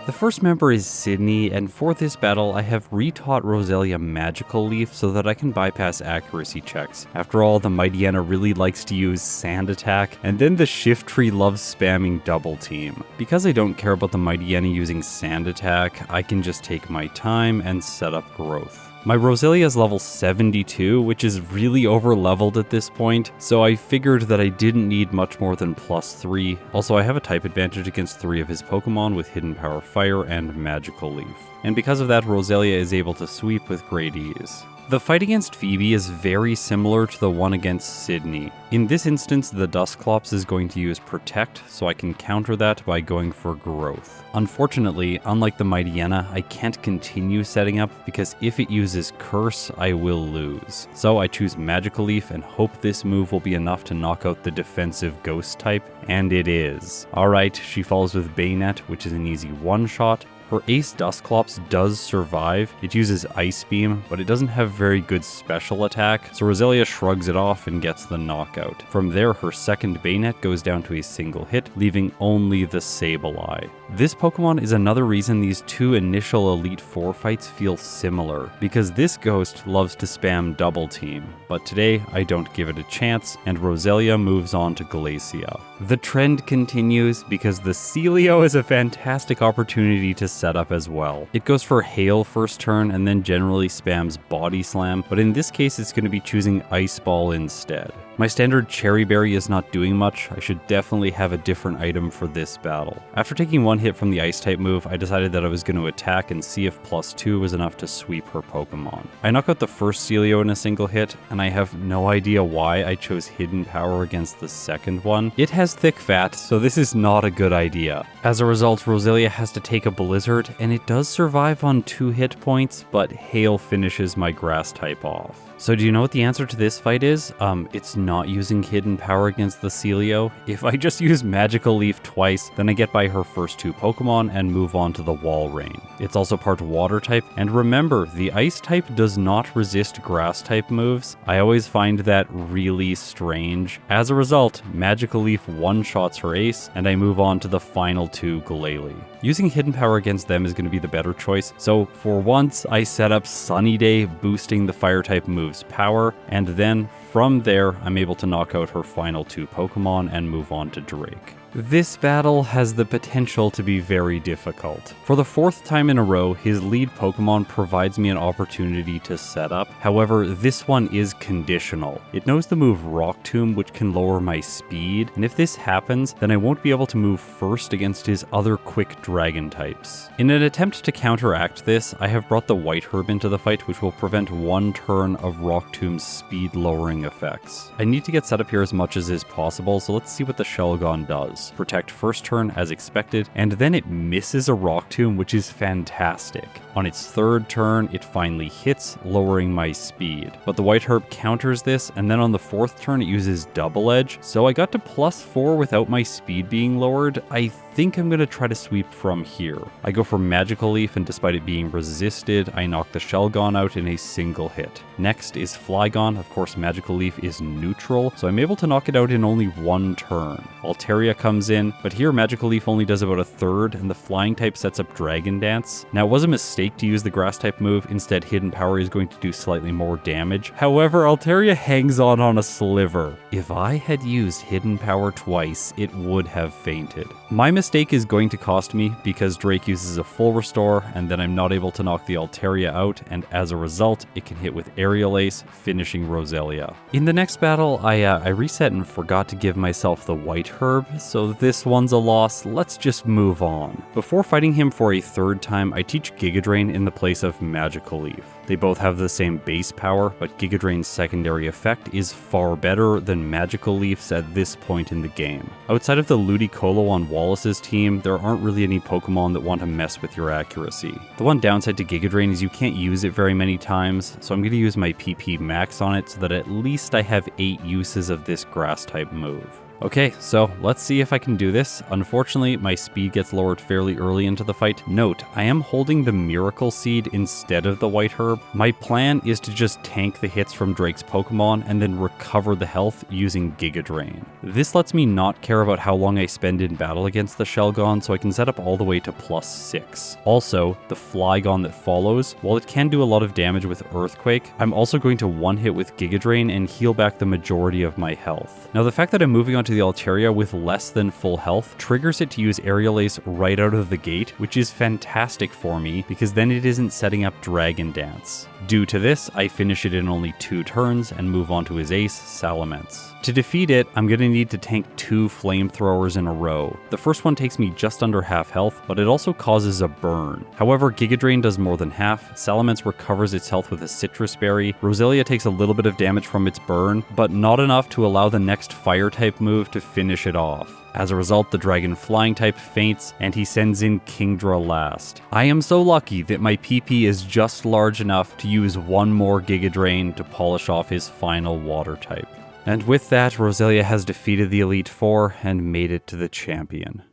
S1: The first member is Sydney, and for this battle I have retaught Roselia Magical Leaf so that I can bypass accuracy checks. After all, the Mightyena really likes to use Sand Attack, and then the Shiftry loves spamming Double Team. Because I don't care about the Mightyena using Sand Attack, I can just take my time and set up Growth. My Roselia is level 72, which is really over-leveled at this point, so I figured that I didn't need much more than +3. Also, I have a type advantage against 3 of his Pokemon with Hidden Power Fire and Magical Leaf. And because of that, Roselia is able to sweep with great ease. The fight against Phoebe is very similar to the one against Sydney. In this instance, the Dusclops is going to use Protect, so I can counter that by going for Growth. Unfortunately, unlike the Mightyena, I can't continue setting up because if it uses Curse, I will lose. So I choose Magical Leaf and hope this move will be enough to knock out the defensive Ghost type, and it is. Alright, she follows with Bayonet, which is an easy one-shot. Her Ace Dusclops does survive. It uses Ice Beam, but it doesn't have very good special attack, so Roselia shrugs it off and gets the knockout. From there, her second Bayonet goes down to a single hit, leaving only the Sableye. This Pokemon is another reason these two initial Elite Four fights feel similar, because this Ghost loves to spam Double Team, but today I don't give it a chance, and Roselia moves on to Glacia. The trend continues because the Celio is a fantastic opportunity to set up as well. It goes for Hail first turn and then generally spams Body Slam, but in this case it's going to be choosing Ice Ball instead. My standard Cherry Berry is not doing much. I should definitely have a different item for this battle. After taking one hit from the Ice type move, I decided that I was going to attack and see if +2 was enough to sweep her Pokemon. I knock out the first Celio in a single hit, and I have no idea why I chose Hidden Power against the second one. It has thick fat, so this is not a good idea. As a result, Roselia has to take a Blizzard, and it does survive on 2 hit points, but Hail finishes my Grass type off. So do you know what the answer to this fight is? It's not using Hidden Power against the Celio. If I just use Magical Leaf twice, then I get by her first 2 Pokemon and move on to the Wall Rain. It's also part Water type, and remember, the Ice type does not resist Grass type moves. I always find that really strange. As a result, Magical Leaf one-shots her Ace, and I move on to the final 2 Glalie. Using Hidden Power against them is going to be the better choice, so for once I set up Sunny Day, boosting the Fire type move's power, and then from there I'm able to knock out her final 2 Pokemon and move on to Drake. This battle has the potential to be very difficult. For the 4th time in a row, his lead Pokemon provides me an opportunity to set up. However, this one is conditional. It knows the move Rock Tomb, which can lower my speed, and if this happens, then I won't be able to move first against his other quick dragon types. In an attempt to counteract this, I have brought the White Herb into the fight, which will prevent 1 turn of Rock Tomb's speed lowering effects. I need to get set up here as much as is possible, so let's see what the Shelgon does. Protect first turn as expected, and then it misses a Rock Tomb, which is fantastic. On its 3rd turn, it finally hits, lowering my speed. But the White Herb counters this, and then on the 4th turn it uses Double Edge, so I got to +4 without my speed being lowered. I think I'm going to try to sweep from here. I go for Magical Leaf, and despite it being resisted, I knock the Shelgon out in a single hit. Next is Flygon. Of course, Magical Leaf is neutral, so I'm able to knock it out in only 1 turn. Altaria comes in, but here Magical Leaf only does about a third, and the Flying type sets up Dragon Dance. Now, it was a mistake to use the Grass type move. Instead, Hidden Power is going to do slightly more damage. However, Altaria hangs on a sliver. If I had used Hidden Power twice, it would have fainted. My mistake is going to cost me because Drake uses a full restore, and then I'm not able to knock the Altaria out, and as a result, it can hit with Aerial Ace, finishing Roselia. In the next battle, I reset and forgot to give myself the White Herb, so this one's a loss. Let's just move on. Before fighting him for a 3rd time, I teach Giga Drain in the place of Magical Leaf. They both have the same base power, but Giga Drain's secondary effect is far better than Magical Leaf's at this point in the game. Outside of the Ludicolo on Wallace's team, there aren't really any Pokemon that want to mess with your accuracy. The one downside to Giga Drain is you can't use it very many times, so I'm going to use my PP Max on it so that at least I have 8 uses of this Grass type move. Okay, so let's see if I can do this. Unfortunately, my speed gets lowered fairly early into the fight. Note, I am holding the Miracle Seed instead of the White Herb. My plan is to just tank the hits from Drake's Pokemon and then recover the health using Giga Drain. This lets me not care about how long I spend in battle against the Shelgon, so I can set up all the way to +6. Also, the Flygon that follows, while it can do a lot of damage with Earthquake, I'm also going to one-hit with Giga Drain and heal back the majority of my health. Now, the fact that I'm moving on to the Altaria with less than full health triggers it to use Aerial Ace right out of the gate, which is fantastic for me because then it isn't setting up Dragon Dance. Due to this, I finish it in only 2 turns and move on to his ace, Salamence. To defeat it, I'm going to need to tank 2 flamethrowers in a row. The first one takes me just under half health, but it also causes a burn. However, Giga Drain does more than half, Salamence recovers its health with a Citrus Berry, Roselia takes a little bit of damage from its burn, but not enough to allow the next Fire type move to finish it off. As a result, the Dragon Flying type faints, and he sends in Kingdra last. I am so lucky that my PP is just large enough to use 1 more Giga Drain to polish off his final Water type. And with that, Roselia has defeated the Elite Four and made it to the champion.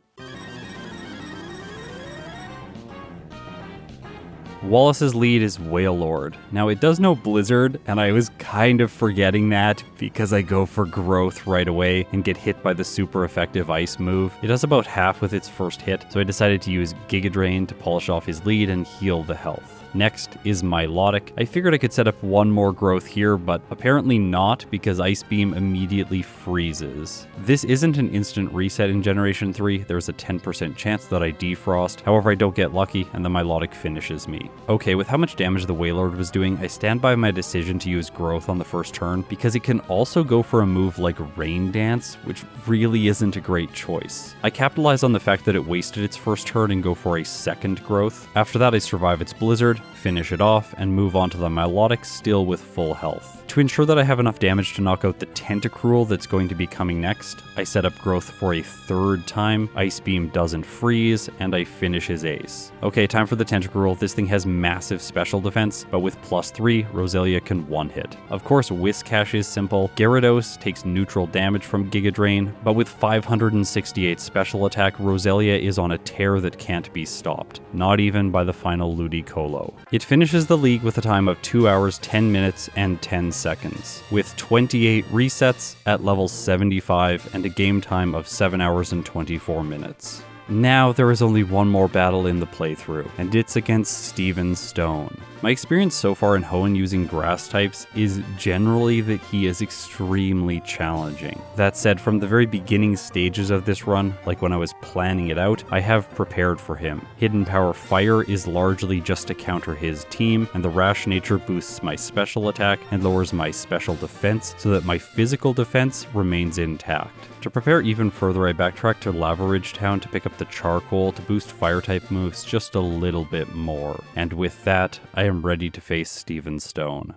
S1: Wallace's lead is Wailord. Now, it does know Blizzard, and I was kind of forgetting that because I go for Growth right away and get hit by the super effective Ice move. It does about half with its first hit, so I decided to use Giga Drain to polish off his lead and heal the health. Next is Milotic. I figured I could set up 1 more growth here, but apparently not because Ice Beam immediately freezes. This isn't an instant reset in Generation 3, there's a 10% chance that I defrost, however I don't get lucky and the Milotic finishes me. Okay, with how much damage the Wailord was doing, I stand by my decision to use Growth on the first turn because it can also go for a move like Rain Dance, which really isn't a great choice. I capitalize on the fact that it wasted its first turn and go for a second Growth. After that I survive its Blizzard, finish it off, and move on to the Milotic still with full health. To ensure that I have enough damage to knock out the Tentacruel that's going to be coming next, I set up Growth for a third time, Ice Beam doesn't freeze, and I finish his ace. Okay, time for the Tentacruel. This thing has massive special defense, but with +3, Roselia can one-hit. Of course, Whiscash is simple. Gyarados takes neutral damage from Giga Drain, but with 568 special attack, Roselia is on a tear that can't be stopped, not even by the final Ludicolo. It finishes the league with a time of 2 hours, 10 minutes, and 10 seconds, with 28 resets at level 75 and a game time of 7 hours and 24 minutes. Now there is only one more battle in the playthrough, and it's against Steven Stone. My experience so far in Hoenn using grass types is generally that he is extremely challenging. That said, from the very beginning stages of this run, like when I was planning it out, I have prepared for him. Hidden Power Fire is largely just to counter his team, and the Rash Nature boosts my special attack and lowers my special defense so that my physical defense remains intact. To prepare even further, I backtracked to Lava Ridge Town to pick up the Charcoal to boost Fire-type moves just a little bit more. And with that, I am ready to face Steven Stone.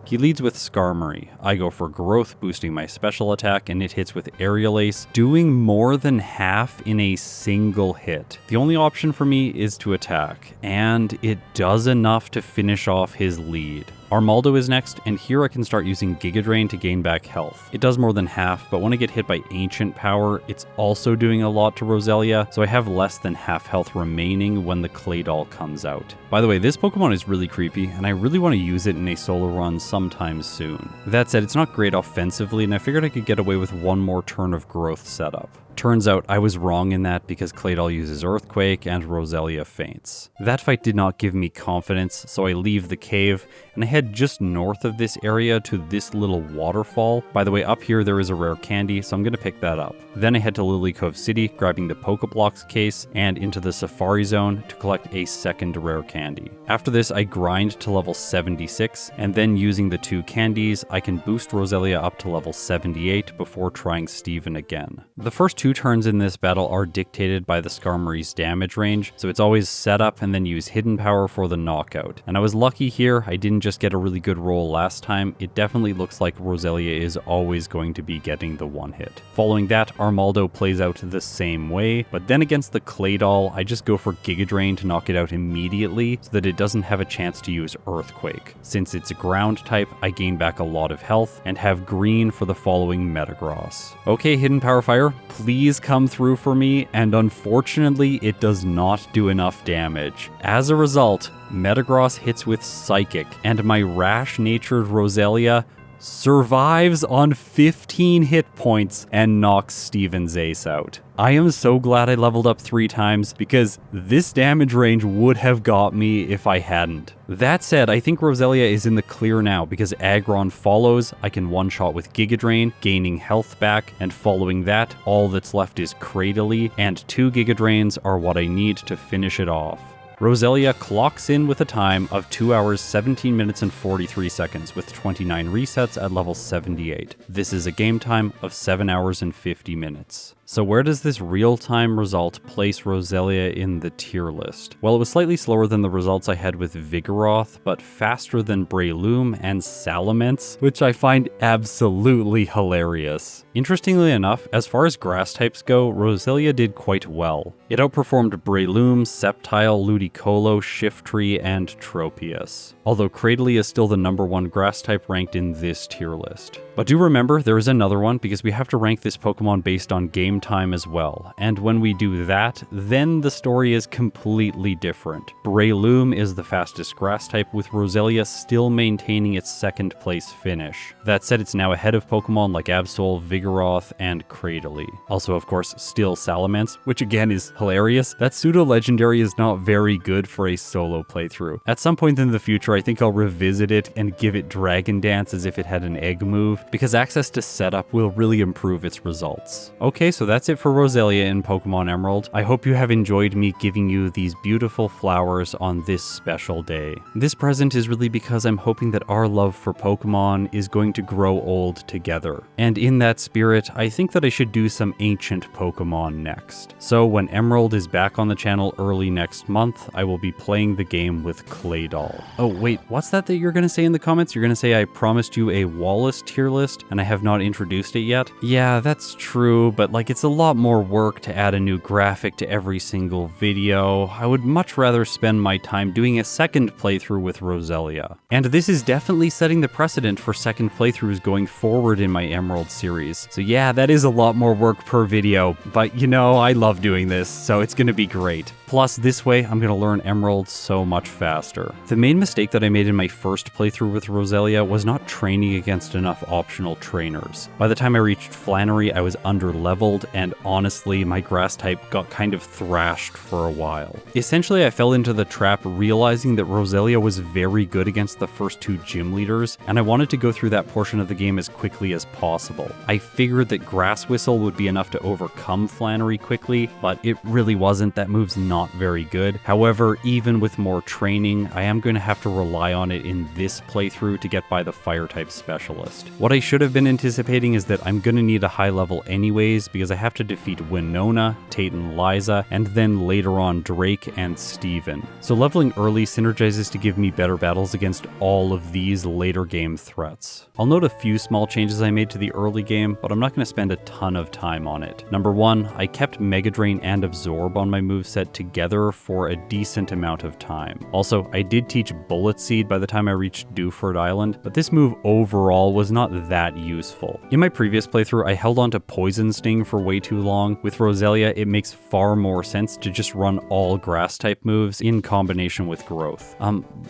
S1: He leads with Skarmory. I go for Growth, boosting my special attack, and it hits with Aerial Ace, doing more than half in a single hit. The only option for me is to attack, and it does enough to finish off his lead. Armaldo is next, and here I can start using Giga Drain to gain back health. It does more than half, but when I get hit by Ancient Power, it's also doing a lot to Roselia, so I have less than half health remaining when the Claydol comes out. By the way, this Pokemon is really creepy, and I really want to use it in a solo run sometime soon. That said, it's not great offensively, and I figured I could get away with one more turn of Growth setup. Turns out I was wrong in that because Claydol uses Earthquake and Roselia faints. That fight did not give me confidence, so I leave the cave and I head just north of this area to this little waterfall. By the way, up here there is a rare candy, so I'm going to pick that up. Then I head to Lily Cove City, grabbing the Pokeblocks case, and into the Safari Zone to collect a second rare candy. After this, I grind to level 76, and then using the 2 candies, I can boost Roselia up to level 78 before trying Steven again. The first 2 turns in this battle are dictated by the Skarmory's damage range, so it's always set up and then use Hidden Power for the knockout. And I was lucky here, I didn't just get a really good roll last time, it definitely looks like Roselia is always going to be getting the one hit. Following that, Armaldo plays out the same way, but then against the Claydol, I just go for Giga Drain to knock it out immediately so that it doesn't have a chance to use Earthquake. Since it's a ground type, I gain back a lot of health and have green for the following Metagross. Okay, Hidden Power Fire, please come through for me, and unfortunately it does not do enough damage. As a result, Metagross hits with Psychic, and my rash-natured Roselia survives on 15 hit points and knocks Steven's ace out. I am so glad I leveled up 3 times because this damage range would have got me if I hadn't. That said, I think Roselia is in the clear now because Aggron follows, I can one-shot with Giga Drain, gaining health back, and following that, all that's left is Cradily, and 2 Giga Drains are what I need to finish it off. Roselia clocks in with a time of 2 hours, 17 minutes, and 43 seconds with 29 resets at level 78. This is a game time of 7 hours and 50 minutes. So where does this real-time result place Roselia in the tier list? Well, it was slightly slower than the results I had with Vigoroth, but faster than Breloom and Salamence, which I find absolutely hilarious. Interestingly enough, as far as grass types go, Roselia did quite well. It outperformed Breloom, Sceptile, Ludicolo, Shiftry, and Tropius. Although Cradily is still the #1 grass type ranked in this tier list. But do remember, there is another one because we have to rank this Pokemon based on game time as well. And when we do that, then the story is completely different. Breloom is the fastest grass type, with Roselia still maintaining its 2nd place finish. That said, it's now ahead of Pokemon like Absol, Vigoroth, and Cradily. Also, of course, still Salamence, which again is hilarious. That pseudo-legendary is not very good for a solo playthrough. At some point in the future, I think I'll revisit it and give it Dragon Dance as if it had an egg move, because access to setup will really improve its results. Okay, so so that's it for Roselia in Pokemon Emerald. I hope you have enjoyed me giving you these beautiful flowers on this special day. This present is really because I'm hoping that our love for Pokemon is going to grow old together. And in that spirit, I think that I should do some ancient Pokemon next. So when Emerald is back on the channel early next month, I will be playing the game with Claydol. Oh wait, what's that you're gonna say in the comments? You're gonna say I promised you a Wallace tier list and I have not introduced it yet? Yeah, that's true, but like it's a lot more work to add a new graphic to every single video. I would much rather spend my time doing a second playthrough with Roselia. And this is definitely setting the precedent for second playthroughs going forward in my Emerald series. So yeah, that is a lot more work per video, but you know, I love doing this, so it's gonna be great. Plus, this way, I'm gonna learn Emerald so much faster. The main mistake that I made in my first playthrough with Roselia was not training against enough optional trainers. By the time I reached Flannery, I was under-leveled, and honestly, my grass type got kind of thrashed for a while. Essentially, I fell into the trap realizing that Roselia was very good against the first two gym leaders, and I wanted to go through that portion of the game as quickly as possible. I figured that Grass Whistle would be enough to overcome Flannery quickly, but it really wasn't. That move's not very good. However, even with more training, I am going to have to rely on it in this playthrough to get by the Fire-type specialist. What I should have been anticipating is that I'm going to need a high level anyways, because I have to defeat Winona, Tate and Liza, and then later on Drake and Steven. So leveling early synergizes to give me better battles against all of these later game threats. I'll note a few small changes I made to the early game, but I'm not going to spend a ton of time on it. Number one, I kept Mega Drain and Absorb on my moveset together for a decent amount of time. Also, I did teach Bullet Seed by the time I reached Dewford Island, but this move overall was not that useful. In my previous playthrough, I held on to Poison Sting for way too long. With Roselia, it makes far more sense to just run all grass type moves in combination with Growth.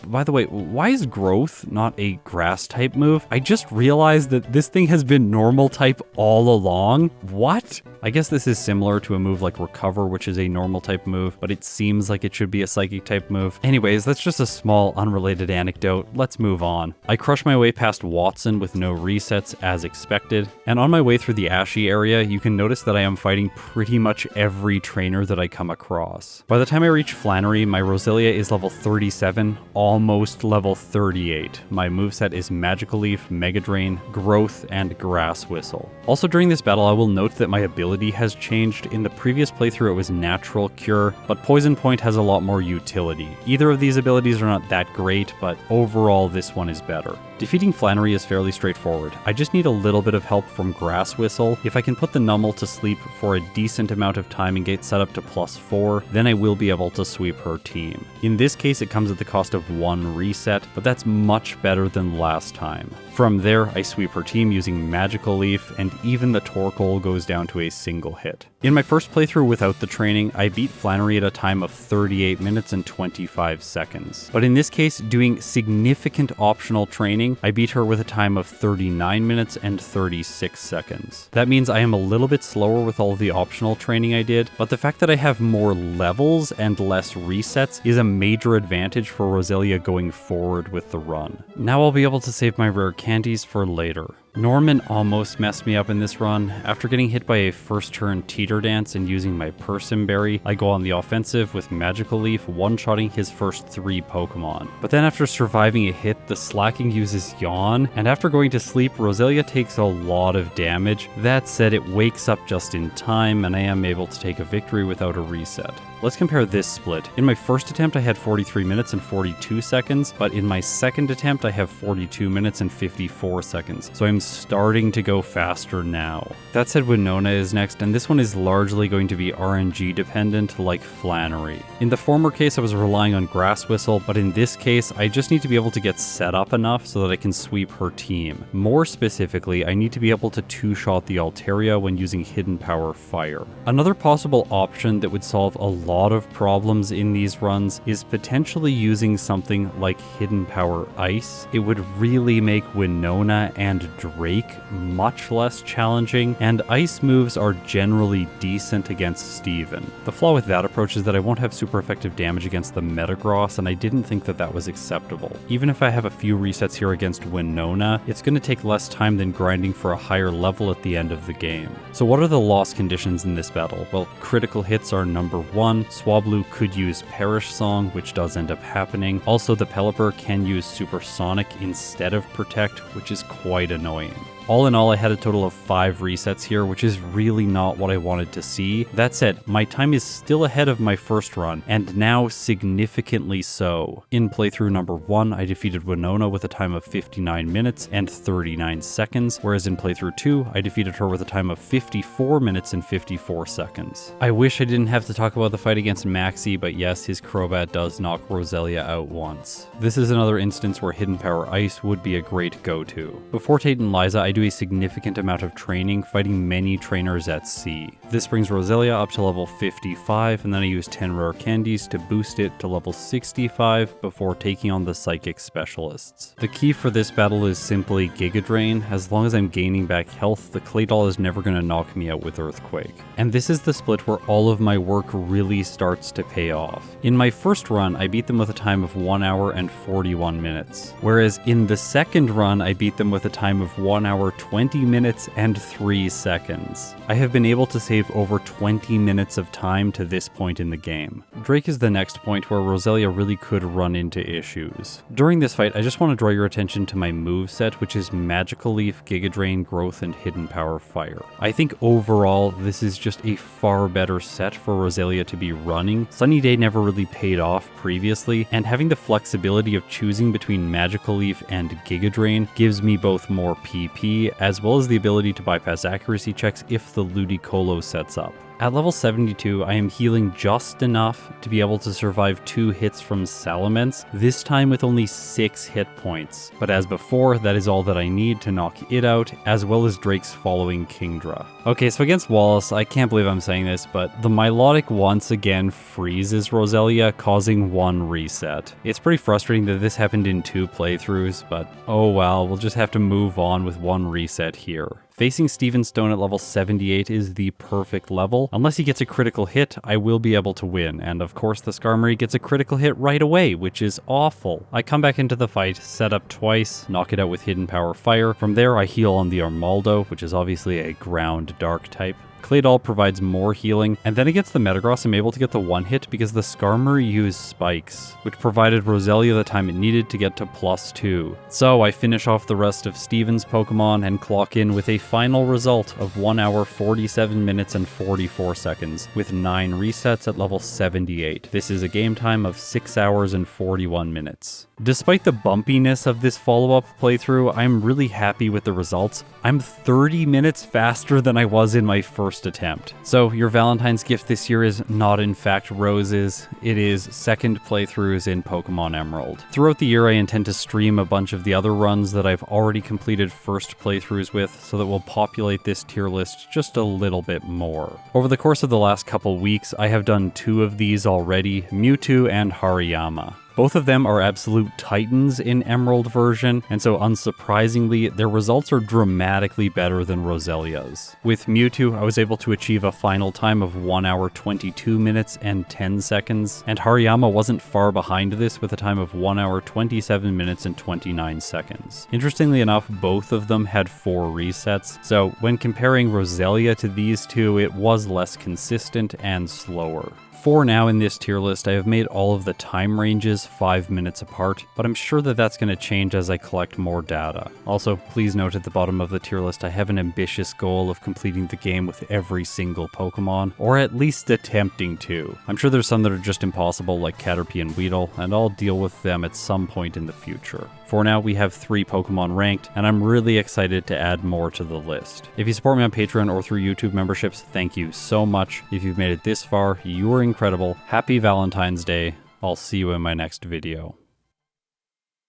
S1: By the way, why is Growth not a grass type move? I just realized that this thing has been normal type all along. What? I guess this is similar to a move like Recover, which is a normal type move, but it seems like it should be a psychic type move. Anyways, that's just a small unrelated anecdote. Let's move on. I crushed my way past Watson with no resets as expected, and on my way through the Ashy area, you can notice that I am fighting pretty much every trainer that I come across. By the time I reach Flannery, my Roselia is level 37, almost level 38. My moveset is Magical Leaf, Mega Drain, Growth, and Grass Whistle. Also during this battle, I will note that my ability has changed. In the previous playthrough, it was Natural Cure, but Poison Point has a lot more utility. Either of these abilities are not that great, but overall this one is better. Defeating Flannery is fairly straightforward. I just need a little bit of help from Grass Whistle. If I can put the Numel to sleep for a decent amount of time and get set up to +4, then I will be able to sweep her team. In this case, it comes at the cost of 1 reset, but that's much better than last time. From there, I sweep her team using Magical Leaf, and even the Torkoal goes down to a single hit. In my first playthrough without the training, I beat Flannery at a time of 38 minutes and 25 seconds. But in this case, doing significant optional training, I beat her with a time of 39 minutes and 36 seconds. That means I am a little bit slower with all the optional training I did, but the fact that I have more levels and less resets is a major advantage for Roselia going forward with the run. Now I'll be able to save my rare candies for later. Norman almost messed me up in this run. After getting hit by a first turn Teeter Dance and using my Persim Berry, I go on the offensive with Magical Leaf, one-shotting his first 3 Pokemon. But then after surviving a hit, the Slacking uses Yawn, and after going to sleep, Roselia takes a lot of damage. That said, it wakes up just in time, and I am able to take a victory without a reset. Let's compare this split. In my first attempt, I had 43 minutes and 42 seconds, but in my second attempt, I have 42 minutes and 54 seconds. So I'm starting to go faster now. That said, Winona is next, and this one is largely going to be RNG dependent like Flannery. In the former case, I was relying on Grass Whistle, but in this case, I just need to be able to get set up enough so that I can sweep her team. More specifically, I need to be able to 2-shot the Altaria when using Hidden Power Fire. Another possible option that would solve a lot of problems in these runs is potentially using something like Hidden Power Ice. It would really make Winona and Drake much less challenging, and ice moves are generally decent against Steven. The flaw with that approach is that I won't have super effective damage against the Metagross, and I didn't think that that was acceptable. Even if I have a few resets here, against Winona, it's going to take less time than grinding for a higher level at the end of the game. So what are the loss conditions in this battle? Well, critical hits are number 1, Swablu could use Perish Song, which does end up happening. Also, the Pelipper can use Supersonic instead of Protect, which is quite annoying. All in all, I had a total of 5 resets here, which is really not what I wanted to see. That said, my time is still ahead of my first run, and now significantly so. In playthrough number 1, I defeated Winona with a time of 59 minutes and 39 seconds, whereas in playthrough 2, I defeated her with a time of 54 minutes and 54 seconds. I wish I didn't have to talk about the fight against Maxi, but yes, his Crobat does knock Roselia out once. This is another instance where Hidden Power Ice would be a great go-to. Before Tate and Liza, I do a significant amount of training fighting many trainers at sea. This brings Roselia up to level 55, and then I use 10 rare candies to boost it to level 65 before taking on the Psychic Specialists. The key for this battle is simply Giga Drain. As long as I'm gaining back health, the Clay Doll is never going to knock me out with Earthquake. And this is the split where all of my work really starts to pay off. In my first run, I beat them with a time of 1 hour and 41 minutes, whereas in the second run, I beat them with a time of 1 hour 20 minutes and 3 seconds. I have been able to save over 20 minutes of time to this point in the game. Drake is the next point where Roselia really could run into issues. During this fight, I just want to draw your attention to my moveset, which is Magical Leaf, Giga Drain, Growth, and Hidden Power Fire. I think overall, this is just a far better set for Roselia to be running. Sunny Day never really paid off previously, and having the flexibility of choosing between Magical Leaf and Giga Drain gives me both more PP as well as the ability to bypass accuracy checks if the Ludicolo sets up. At level 72, I am healing just enough to be able to survive 2 hits from Salamence, this time with only 6 hit points. But as before, that is all that I need to knock it out, as well as Drake's following Kingdra. Okay, so against Wallace, I can't believe I'm saying this, but the Milotic once again freezes Roselia, causing 1 reset. It's pretty frustrating that this happened in 2 playthroughs, but oh well, we'll just have to move on with 1 reset here. Facing Steven Stone at level 78 is the perfect level. Unless he gets a critical hit, I will be able to win, and of course the Skarmory gets a critical hit right away, which is awful. I come back into the fight, set up twice, knock it out with Hidden Power Fire. From there I heal on the Armaldo, which is obviously a ground dark type. Clay Doll provides more healing, and then against the Metagross I'm able to get the 1 hit because the Skarmory used Spikes, which provided Roselia the time it needed to get to +2. So I finish off the rest of Steven's Pokemon and clock in with a final result of 1 hour 47 minutes and 44 seconds, with 9 resets at level 78. This is a game time of 6 hours and 41 minutes. Despite the bumpiness of this follow-up playthrough, I'm really happy with the results. I'm 30 minutes faster than I was in my first attempt. So your Valentine's gift this year is not in fact roses, it is second playthroughs in Pokemon Emerald. Throughout the year I intend to stream a bunch of the other runs that I've already completed first playthroughs with, so that we'll populate this tier list just a little bit more. Over the course of the last couple weeks, I have done 2 of these already, Mewtwo and Hariyama. Both of them are absolute titans in Emerald version, and so unsurprisingly, their results are dramatically better than Roselia's. With Mewtwo, I was able to achieve a final time of 1 hour 22 minutes and 10 seconds, and Hariyama wasn't far behind this with a time of 1 hour 27 minutes and 29 seconds. Interestingly enough, both of them had 4 resets, so when comparing Roselia to these 2, it was less consistent and slower. For now in this tier list, I have made all of the time ranges 5 minutes apart, but I'm sure that that's going to change as I collect more data. Also, please note at the bottom of the tier list I have an ambitious goal of completing the game with every single Pokemon, or at least attempting to. I'm sure there's some that are just impossible like Caterpie and Weedle, and I'll deal with them at some point in the future. For now, we have 3 Pokemon ranked, and I'm really excited to add more to the list. If you support me on Patreon or through YouTube memberships, thank you so much. If you've made it this far, you are incredible. Happy Valentine's Day. I'll see you in my next video.